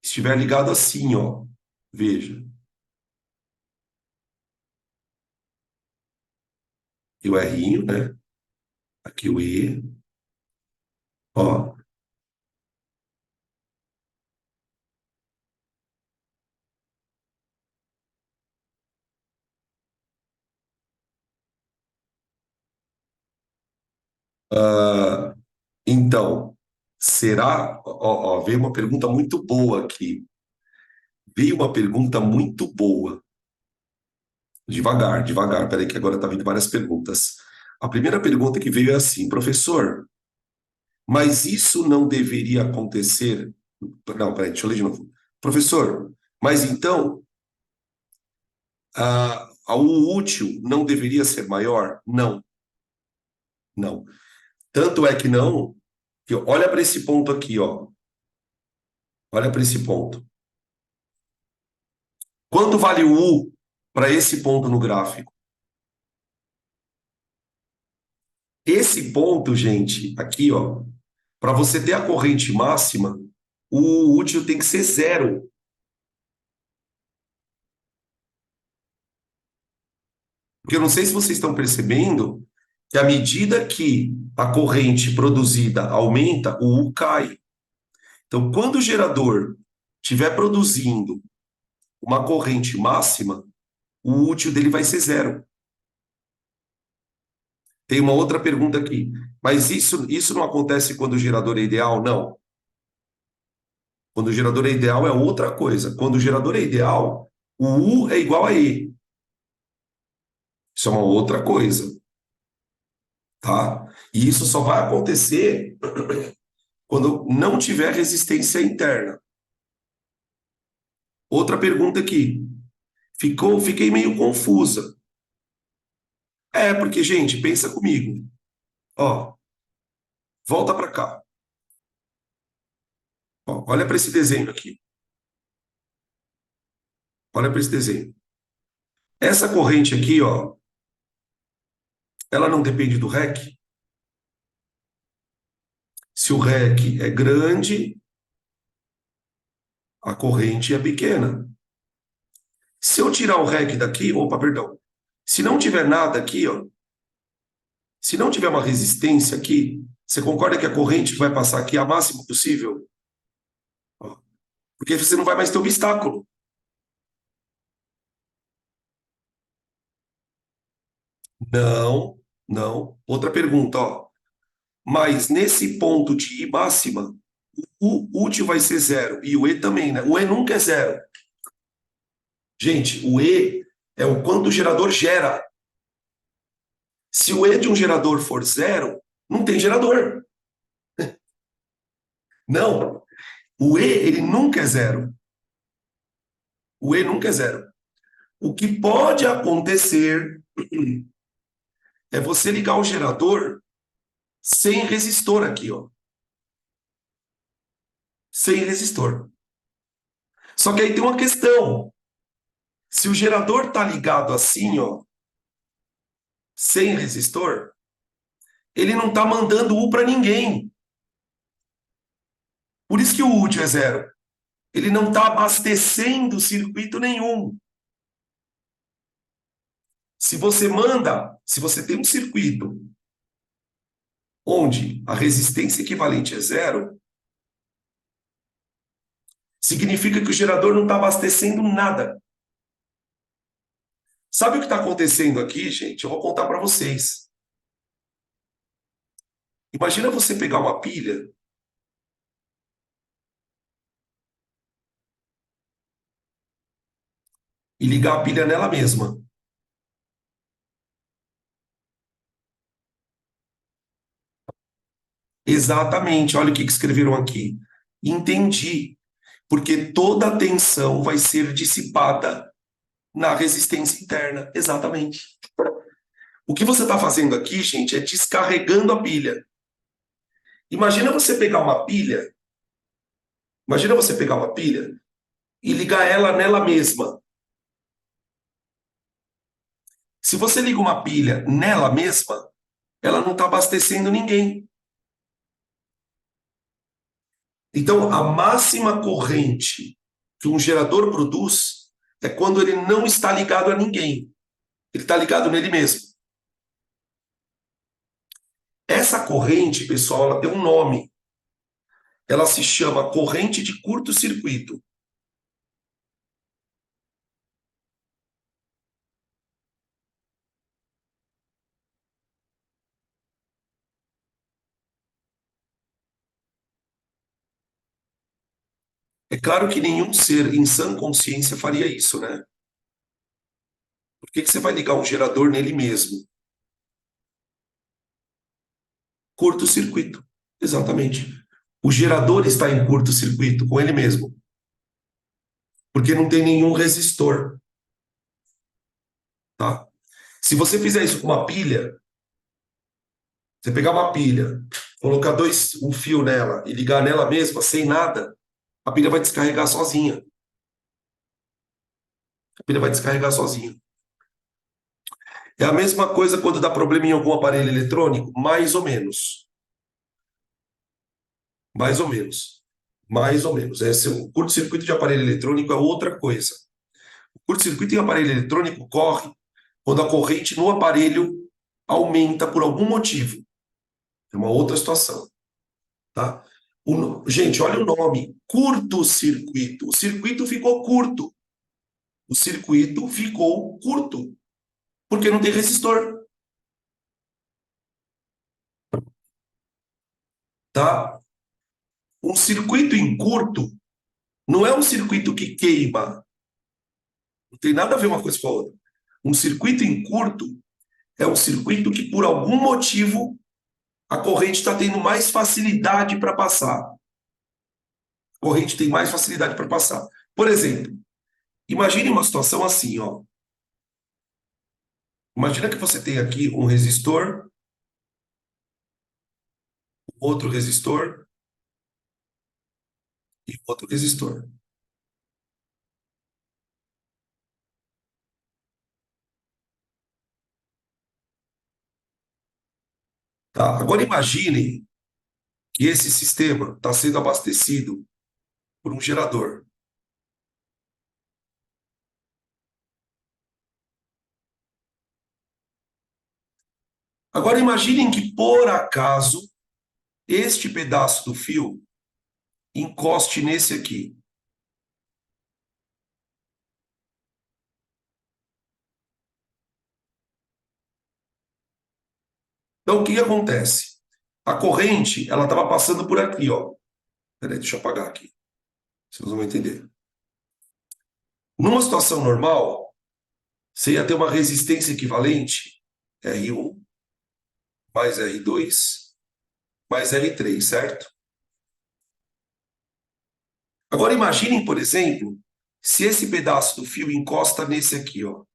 Speaker 1: estiver ligado assim, ó. Veja. E o R'inho, né? Aqui o E. Ó. Ah, então, será? Veio uma pergunta muito boa aqui. Veio uma pergunta muito boa. Devagar, devagar. Peraí, que agora tá vindo várias perguntas. A primeira pergunta que veio é assim, professor, mas isso não deveria acontecer? Não, peraí, deixa eu ler de novo. Professor, mas então o útil não deveria ser maior? Não, não. Tanto é que não, que olha para esse ponto aqui, ó. Olha para esse ponto. Quanto vale o U para esse ponto no gráfico? Esse ponto, gente, aqui, ó, para você ter a corrente máxima, o útil tem que ser zero. Porque eu não sei se vocês estão percebendo que à medida que a corrente produzida aumenta, o U cai. Então, quando o gerador estiver produzindo uma corrente máxima, o útil dele vai ser zero. Tem uma outra pergunta aqui. Mas isso não acontece quando o gerador é ideal? Não. Quando o gerador é ideal é outra coisa. Quando o gerador é ideal, o U é igual a E. Isso é uma outra coisa, tá? E isso só vai acontecer quando não tiver resistência interna. Outra pergunta aqui. Fiquei meio confusa. É, porque, gente, pensa comigo. Ó, volta para cá. Ó, olha para esse desenho aqui. Olha para esse desenho. Essa corrente aqui, ó, ela não depende do REC. Se o REC é grande, a corrente é pequena. Se eu tirar o REC daqui, opa, perdão. Se não tiver nada aqui, ó, se não tiver uma resistência aqui, você concorda que a corrente que vai passar aqui é a máxima possível? Ó, porque você não vai mais ter obstáculo. Não, não. Outra pergunta, ó. Mas nesse ponto de I máxima, o útil vai ser zero. E o E também, né? O E nunca é zero. Gente, o E é o quanto o gerador gera. Se o E de um gerador for zero, não tem gerador. Não. O E, ele nunca é zero. O E nunca é zero. O que pode acontecer é você ligar o gerador sem resistor aqui, ó. Sem resistor. Só que aí tem uma questão. Se o gerador está ligado assim, ó, sem resistor, ele não está mandando U para ninguém. Por isso que o útil é zero. Ele não está abastecendo circuito nenhum. Se você tem um circuito onde a resistência equivalente é zero, Significa que o gerador não está abastecendo nada. Sabe o que está acontecendo aqui, gente? Eu vou contar para vocês. Imagina você pegar uma pilha e ligar a pilha nela mesma. Exatamente, olha o que escreveram aqui. Entendi, porque toda a tensão vai ser dissipada na resistência interna. Exatamente. O que você está fazendo aqui, gente, é descarregando a pilha. Imagina você pegar uma pilha, imagina você pegar uma pilha e ligar ela nela mesma. Se você liga uma pilha nela mesma, ela não está abastecendo ninguém. Então, a máxima corrente que um gerador produz é quando ele não está ligado a ninguém. Ele está ligado nele mesmo. Essa corrente, pessoal, ela tem um nome. Ela se chama corrente de curto-circuito. É claro que nenhum ser em sã consciência faria isso, né? Por que você vai ligar um gerador nele mesmo? Curto-circuito. Exatamente. O gerador está em curto-circuito com ele mesmo, porque não tem nenhum resistor, tá? Se você fizer isso com uma pilha, você pegar uma pilha, colocar um fio nela e ligar nela mesma sem nada, a pilha vai descarregar sozinha. A pilha vai descarregar sozinha. É a mesma coisa quando dá problema em algum aparelho eletrônico? Mais ou menos. Mais ou menos. Mais ou menos. O curto-circuito de aparelho eletrônico é outra coisa. O curto-circuito em aparelho eletrônico corre quando a corrente no aparelho aumenta por algum motivo. É uma outra situação, tá? Gente, olha o nome, curto-circuito. O circuito ficou curto. O circuito ficou curto, porque não tem resistor, tá? Um circuito em curto não é um circuito que queima, não tem nada a ver uma coisa com a outra. Um circuito em curto é um circuito que, por algum motivo, a corrente está tendo mais facilidade para passar. A corrente tem mais facilidade para passar. Por exemplo, imagine uma situação assim, ó. Imagina que você tem aqui um resistor, outro resistor e outro resistor. Tá? Agora imagine que esse sistema está sendo abastecido por um gerador. Agora imaginem que, por acaso, este pedaço do fio encoste nesse aqui. Então, o que acontece? A corrente, ela estava passando por aqui, ó. Peraí, deixa eu apagar aqui. Vocês vão entender. Numa situação normal, você ia ter uma resistência equivalente, R1 mais R2 mais R3, certo? Agora imaginem, por exemplo, se esse pedaço do fio encosta nesse aqui, ó.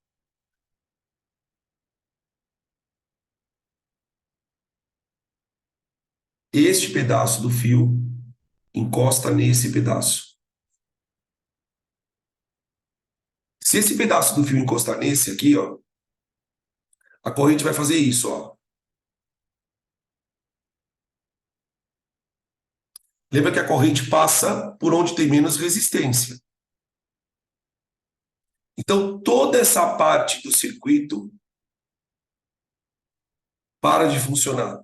Speaker 1: Este pedaço do fio encosta nesse pedaço. Se esse pedaço do fio encostar nesse aqui, ó, a corrente vai fazer isso, ó. Lembra que a corrente passa por onde tem menos resistência. Então, toda essa parte do circuito para de funcionar,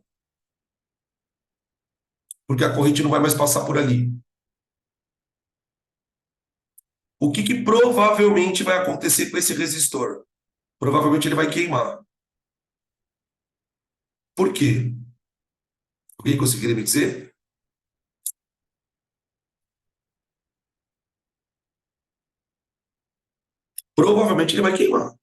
Speaker 1: porque a corrente não vai mais passar por ali. O que provavelmente vai acontecer com esse resistor? Provavelmente ele vai queimar. Por quê? Alguém conseguiria me dizer? Provavelmente ele vai queimar.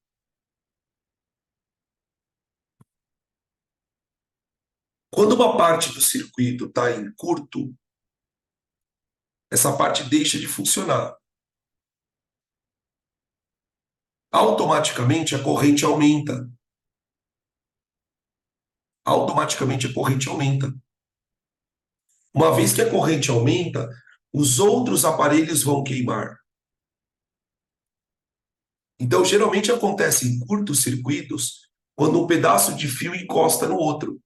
Speaker 1: Quando uma parte do circuito está em curto, essa parte deixa de funcionar. Automaticamente a corrente aumenta. Automaticamente a corrente aumenta. Uma vez que a corrente aumenta, os outros aparelhos vão queimar. Então, geralmente acontece em curtos circuitos quando um pedaço de fio encosta no outro.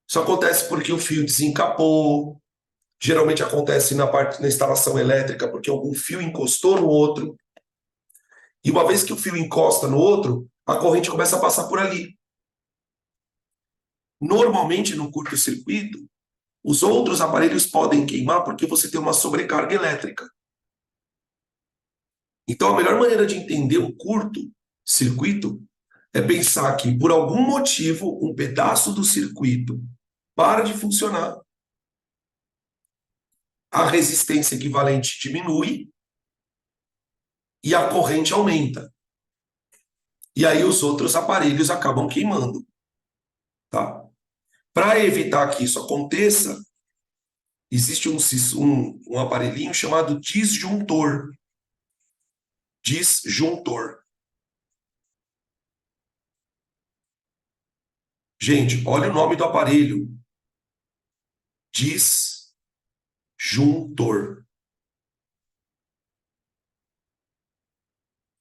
Speaker 1: Isso acontece porque o fio desencapou, geralmente acontece na instalação elétrica porque algum fio encostou no outro. E uma vez que o fio encosta no outro, a corrente começa a passar por ali. Normalmente, no curto-circuito, os outros aparelhos podem queimar porque você tem uma sobrecarga elétrica. Então, a melhor maneira de entender o curto-circuito é pensar que, por algum motivo, um pedaço do circuito para de funcionar, a resistência equivalente diminui e a corrente aumenta. E aí os outros aparelhos acabam queimando. Tá? Para evitar que isso aconteça, existe um aparelhinho chamado disjuntor. Disjuntor. Gente, olha o nome do aparelho. Disjuntor.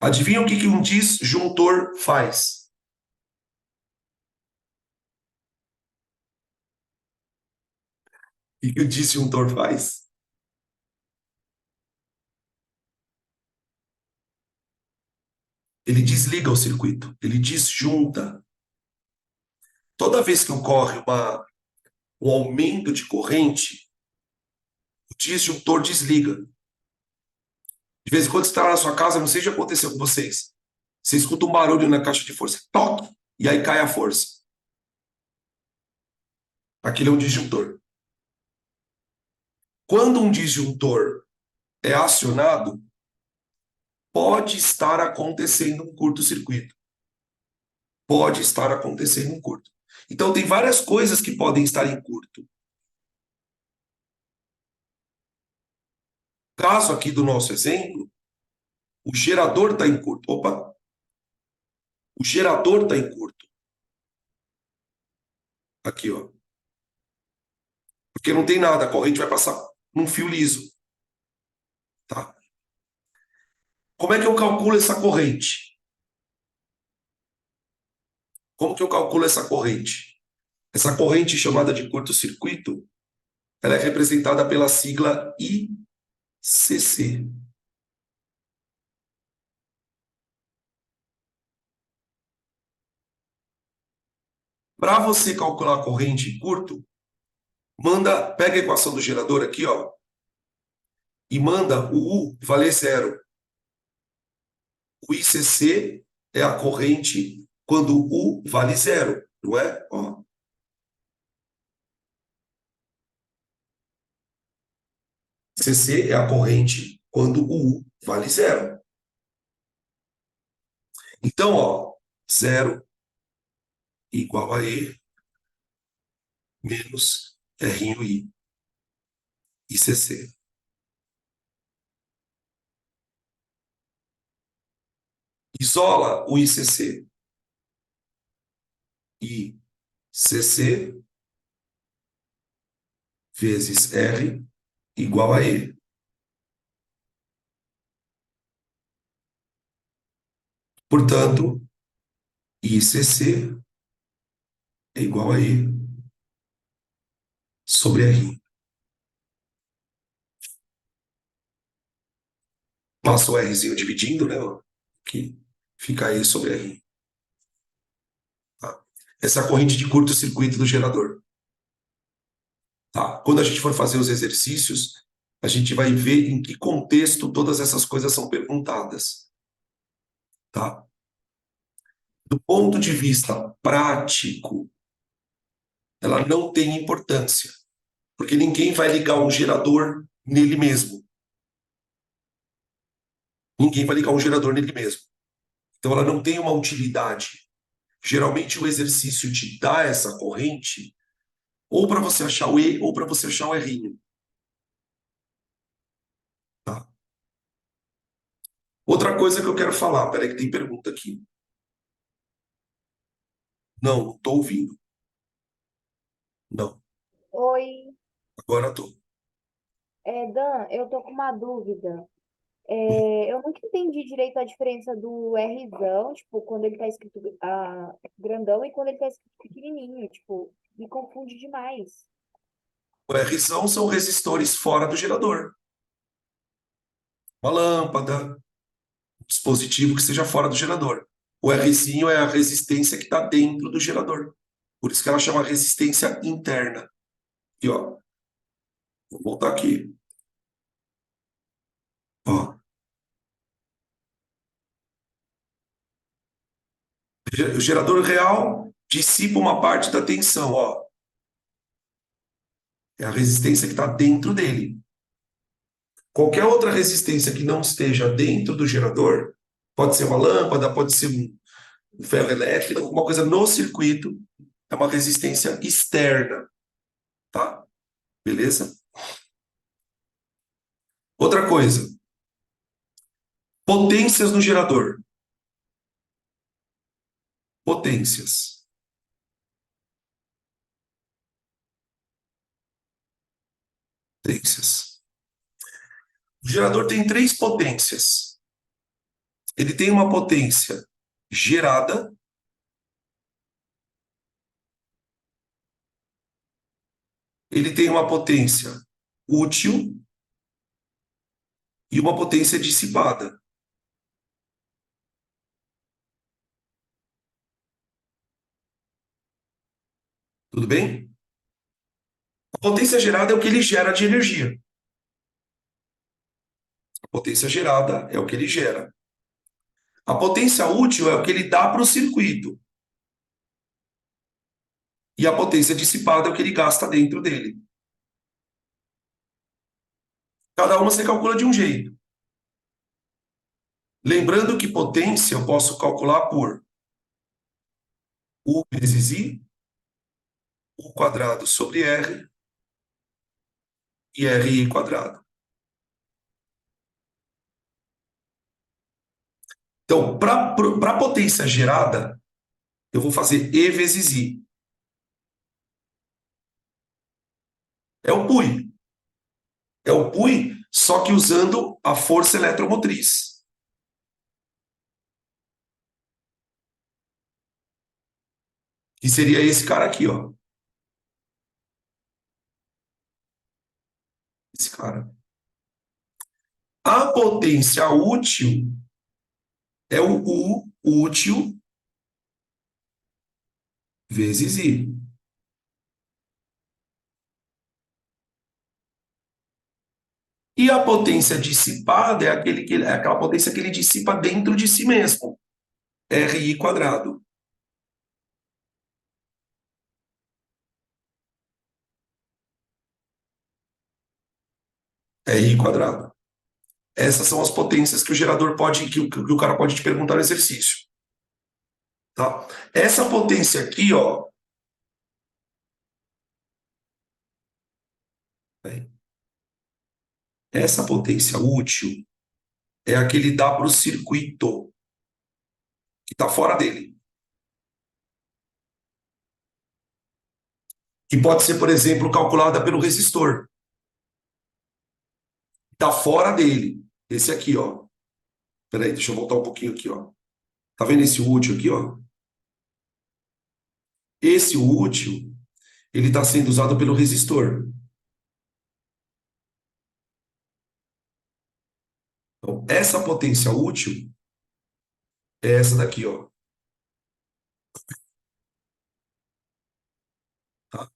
Speaker 1: Adivinha o que um disjuntor faz? O que o disjuntor faz? Ele desliga o circuito, ele disjunta. Toda vez que ocorre um aumento de corrente, o disjuntor desliga. De vez em quando você está lá na sua casa, não sei se já aconteceu com vocês. Você escuta um barulho na caixa de força, toque, e aí cai a força. Aquilo é um disjuntor. Quando um disjuntor é acionado, pode estar acontecendo um curto-circuito. Pode estar acontecendo um curto. Então, tem várias coisas que podem estar em curto. Caso aqui do nosso exemplo, o gerador está em curto. Opa! O gerador está em curto. Aqui, ó. Porque não tem nada, a corrente vai passar num fio liso. Tá? Como é que eu calculo essa corrente? Como que eu calculo essa corrente? Essa corrente chamada de curto-circuito, ela é representada pela sigla ICC. Para você calcular a corrente em curto, pega a equação do gerador aqui, ó, e manda o U valer zero. O ICC é a corrente quando o U vale zero, não é? Ó. ICC é a corrente quando o U vale zero. Então, ó, zero igual a E menos R ICC. Isola o ICC. ICC vezes R igual a E. Portanto, ICC é igual a E sobre R. Passa o Rzinho dividindo, né? Que fica E sobre R. Tá? Essa é a corrente de curto-circuito do gerador. Tá? Quando a gente for fazer os exercícios, a gente vai ver em que contexto todas essas coisas são perguntadas, tá? Do ponto de vista prático, ela não tem importância, porque ninguém vai ligar um gerador nele mesmo. Ninguém vai ligar um gerador nele mesmo. Então, ela não tem uma utilidade. Geralmente, o exercício te dá essa corrente ou para você achar o E ou para você achar o R. Tá? Outra coisa que eu quero falar, peraí que tem pergunta aqui. Não estou ouvindo. Não,
Speaker 2: Oi,
Speaker 1: agora estou.
Speaker 2: Dan, eu tô com uma dúvida. Eu nunca entendi direito a diferença do Rzão, tipo, quando ele tá escrito grandão e quando ele tá escrito pequenininho, tipo, me confunde demais.
Speaker 1: O R são resistores fora do gerador. Uma lâmpada, um dispositivo que esteja fora do gerador. O Rzinho é a resistência que está dentro do gerador. Por isso que ela chama resistência interna. E ó, vou voltar aqui. Ó, o gerador real dissipa uma parte da tensão, ó. É a resistência que está dentro dele. Qualquer outra resistência que não esteja dentro do gerador, pode ser uma lâmpada, pode ser um ferro elétrico, alguma coisa no circuito, é uma resistência externa, tá? Beleza? Outra coisa, potências no gerador. Potências. Potências. O gerador tem três potências. Ele tem uma potência gerada, ele tem uma potência útil e uma potência dissipada. Tudo bem? A potência gerada é o que ele gera de energia. A potência gerada é o que ele gera. A potência útil é o que ele dá para o circuito. E a potência dissipada é o que ele gasta dentro dele. Cada uma você calcula de um jeito. Lembrando que potência eu posso calcular por U vezes I, U quadrado sobre R e RI quadrado. Então, para a potência gerada, eu vou fazer E vezes I. É o PUI. É o PUI, só que usando a força eletromotriz. Que seria esse cara aqui, ó. Esse cara. A potência útil é o U útil vezes I. E a potência dissipada é aquela potência que ele dissipa dentro de si mesmo. RI quadrado. RI quadrado. Essas são as potências que o gerador pode, que o cara pode te perguntar no exercício. Tá? Essa potência aqui, ó. Essa potência útil é a que ele dá para o circuito, que está fora dele. Que pode ser, por exemplo, calculada pelo resistor. Está fora dele. Esse aqui, ó. Peraí, deixa eu voltar um pouquinho aqui, ó. Tá vendo esse útil aqui, ó? Esse útil, ele está sendo usado pelo resistor. Então, essa potência útil é essa daqui, ó. Tá?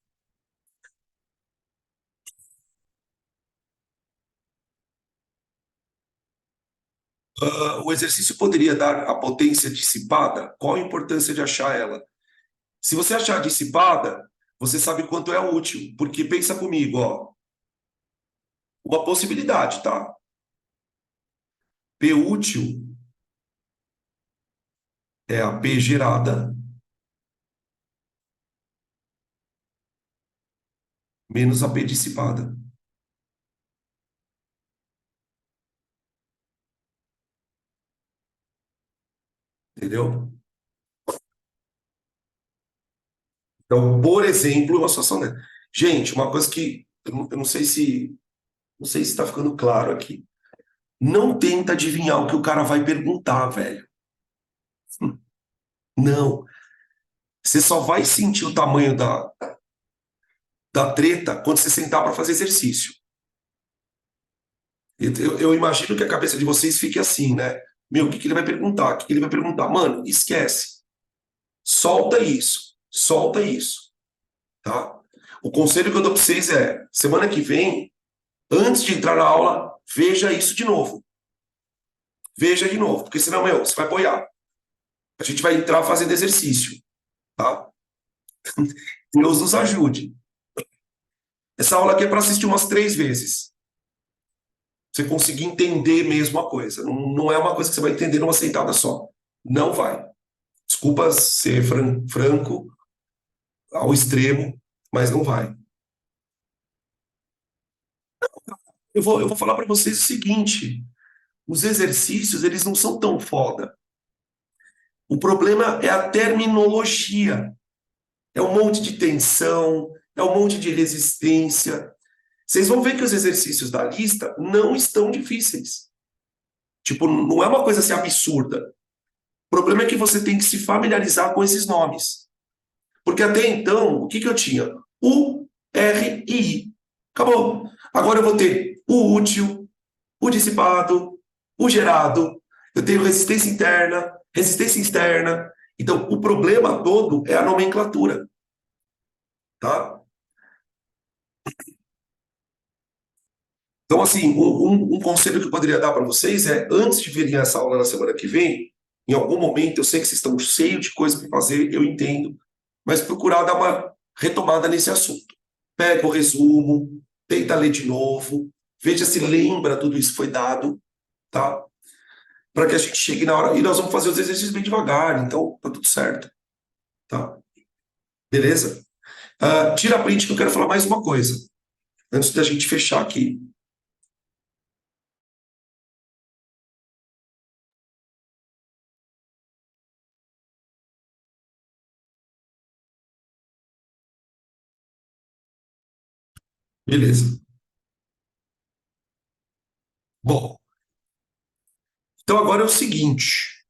Speaker 1: O exercício poderia dar a potência dissipada? Qual a importância de achar ela? Se você achar dissipada, você sabe quanto é útil, porque pensa comigo, ó, uma possibilidade, tá? P útil é a P gerada menos a P dissipada, entendeu? Então, por exemplo, uma situação dessa. Gente, uma coisa que eu não sei se está ficando claro aqui. Não tenta adivinhar o que o cara vai perguntar, velho. Não. Você só vai sentir o tamanho da treta quando você sentar para fazer exercício. Eu imagino que a cabeça de vocês fique assim, né? Meu, o que que ele vai perguntar? O que que ele vai perguntar? Mano, esquece. Solta isso. Solta isso, tá? O conselho que eu dou para vocês é: semana que vem, antes de entrar na aula, veja isso de novo. Veja de novo, porque senão, meu, você vai boiar. A gente vai entrar fazendo exercício, tá? Deus nos ajude. Essa aula aqui é para assistir umas 3 vezes. Você conseguir entender mesmo a coisa. Não, não é uma coisa que você vai entender numa sentada só. Não vai. Desculpa ser franco ao extremo, mas não vai. Eu vou falar para vocês o seguinte: os exercícios, eles não são tão foda. O problema é a terminologia. É um monte de tensão, é um monte de resistência. Vocês vão ver que os exercícios da lista não estão difíceis. Tipo, não é uma coisa assim absurda. O problema é que você tem que se familiarizar com esses nomes. Porque até então, o que que eu tinha? U, R e I. Acabou. Agora eu vou ter o útil, o dissipado, o gerado. Eu tenho resistência interna, resistência externa. Então, o problema todo é a nomenclatura, tá? Então, assim, um conselho que eu poderia dar para vocês é, antes de virem essa aula na semana que vem, em algum momento, eu sei que vocês estão cheios de coisa para fazer, eu entendo, mas procurar dar uma retomada nesse assunto. Pega o resumo, tenta ler de novo, veja se lembra tudo isso que foi dado, tá? Para que a gente chegue na hora. E nós vamos fazer os exercícios bem devagar, então tá tudo certo, tá? Beleza? Tira a print que eu quero falar mais uma coisa, antes da gente fechar aqui. Beleza. Bom, então agora é o seguinte,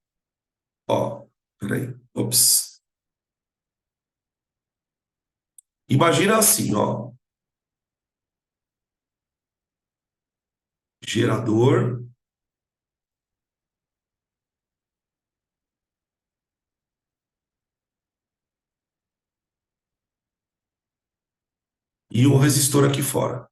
Speaker 1: ó, peraí, ops. Imagina assim, ó, gerador e um resistor aqui fora,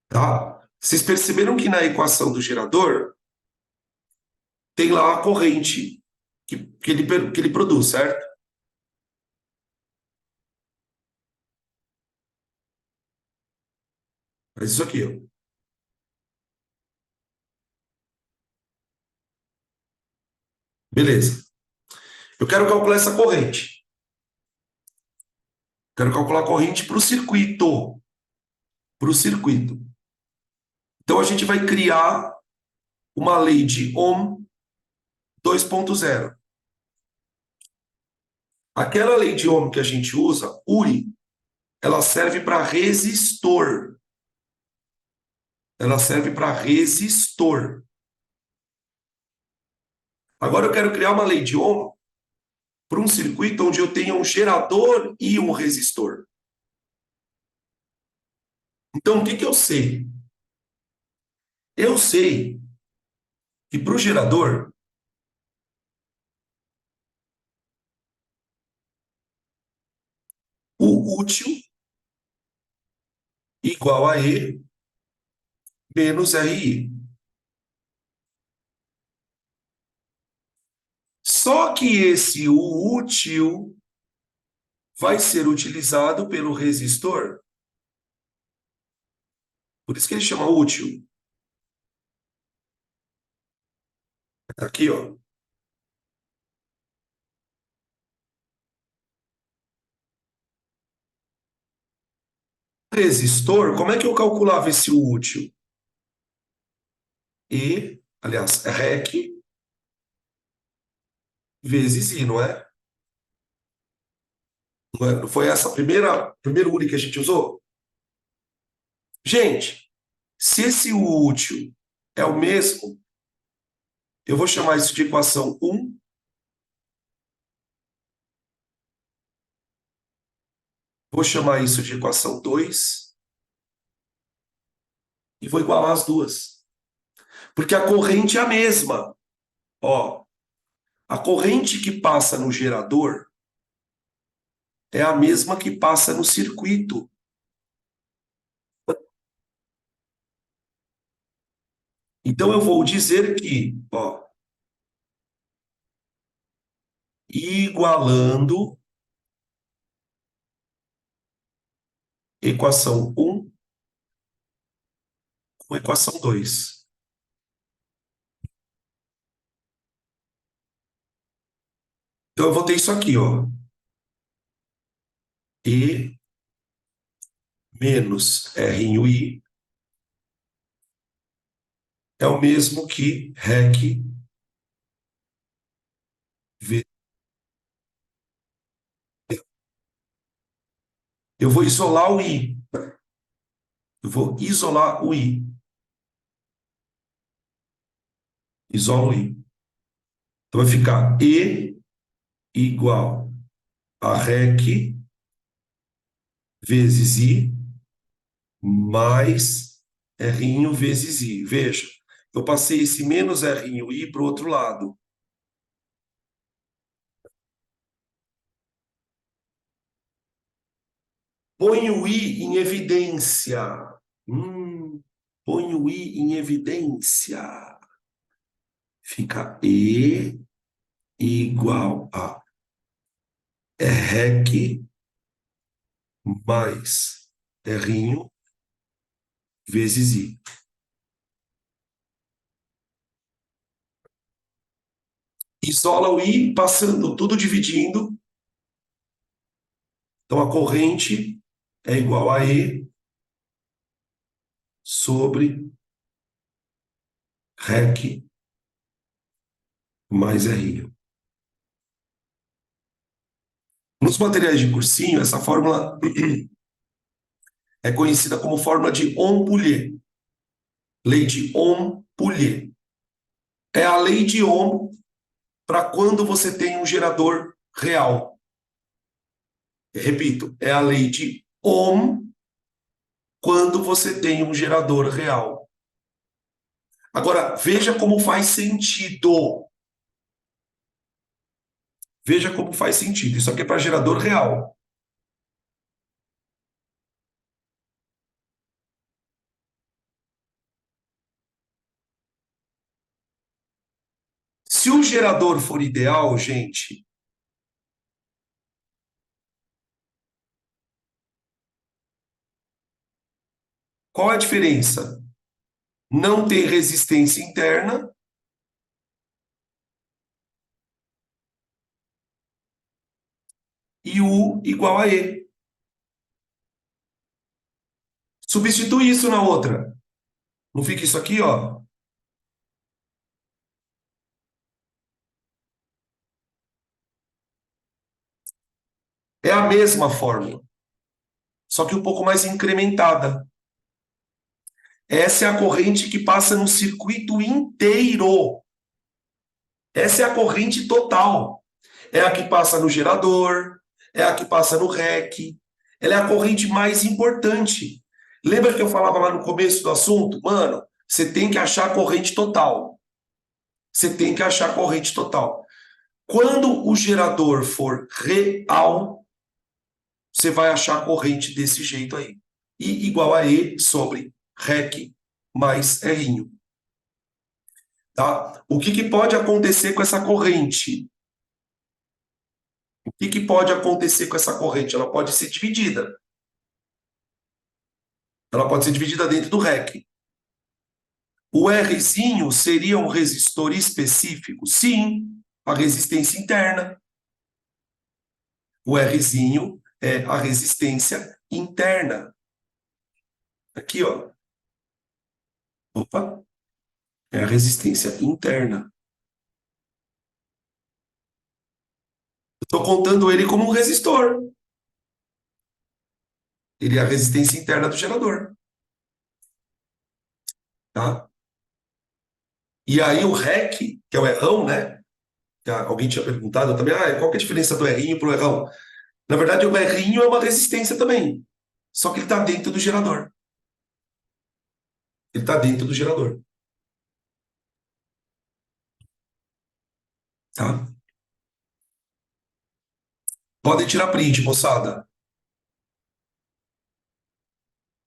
Speaker 1: tá? Vocês perceberam que na equação do gerador tem lá a corrente que ele produz, certo? É isso aqui, ó. Beleza. Eu quero calcular essa corrente. Quero calcular a corrente para o circuito. Para o circuito. Então a gente vai criar uma lei de Ohm 2.0. Aquela lei de Ohm que a gente usa, URI, ela serve para resistor. Ela serve para resistor. Agora eu quero criar uma lei de Ohm para um circuito onde eu tenha um gerador e um resistor. Então, o que que eu sei? Eu sei que para o gerador O útil igual a E menos RI. Só que esse U útil vai ser utilizado pelo resistor. Por isso que ele chama útil. Aqui, ó. Resistor, como é que eu calculava esse U útil? E, aliás, REC vezes I, não é? Não foi essa a primeira URI que a gente usou? Gente, se esse U útil é o mesmo, eu vou chamar isso de equação 1. Vou chamar isso de equação 2 e vou igualar as duas. Porque a corrente é a mesma. Ó, a corrente que passa no gerador é a mesma que passa no circuito. Então eu vou dizer que, ó, igualando equação 1 com equação 2. Então eu vou ter isso aqui, ó. E menos R em I é o mesmo que REC V. Eu vou isolar o I. Eu vou isolar o I. Isolo o I. Então vai ficar E igual a REC vezes I mais R vezes I. Veja, eu passei esse menos R I para o outro lado. Põe o I em evidência. Põe o I em evidência. Fica E igual a REC mais R vezes I. Isola o I, passando tudo dividindo. Então, a corrente é igual a E sobre REC mais R. Nos materiais de cursinho, essa fórmula é conhecida como fórmula de Ohm-Pouliot. Lei de Ohm-Pouliot. É a lei de Ohm para quando você tem um gerador real. Repito, é a lei de Ohm quando você tem um gerador real. Agora, veja como faz sentido. Veja como faz sentido. Isso aqui é para gerador real. Se o gerador for ideal, gente, qual é a diferença? Não tem resistência interna e U igual a E. Substitui isso na outra. Não fica isso aqui, ó? É a mesma fórmula, só que um pouco mais incrementada. Essa é a corrente que passa no circuito inteiro. Essa é a corrente total. É a que passa no gerador, é a que passa no REC. Ela é a corrente mais importante. Lembra que eu falava lá no começo do assunto? Mano, você tem que achar a corrente total. Você tem que achar a corrente total. Quando o gerador for real, você vai achar a corrente desse jeito aí. I igual a E sobre REC mais R'. Tá? O que, que pode acontecer com essa corrente? O que, que pode acontecer com essa corrente? Ela pode ser dividida. Ela pode ser dividida dentro do REC. O Rzinho seria um resistor específico? Sim, a resistência interna. O Rzinho é a resistência interna. Aqui, ó. Opa, é a resistência interna. Estou contando ele como um resistor. Ele é a resistência interna do gerador. Tá? E aí o REC, que é o errão, né? Que alguém tinha perguntado também, qual que é a diferença do errinho para o errão? Na verdade, o errinho é uma resistência também. Só que ele está dentro do gerador. Ele está dentro do gerador. Tá? Podem tirar print, moçada.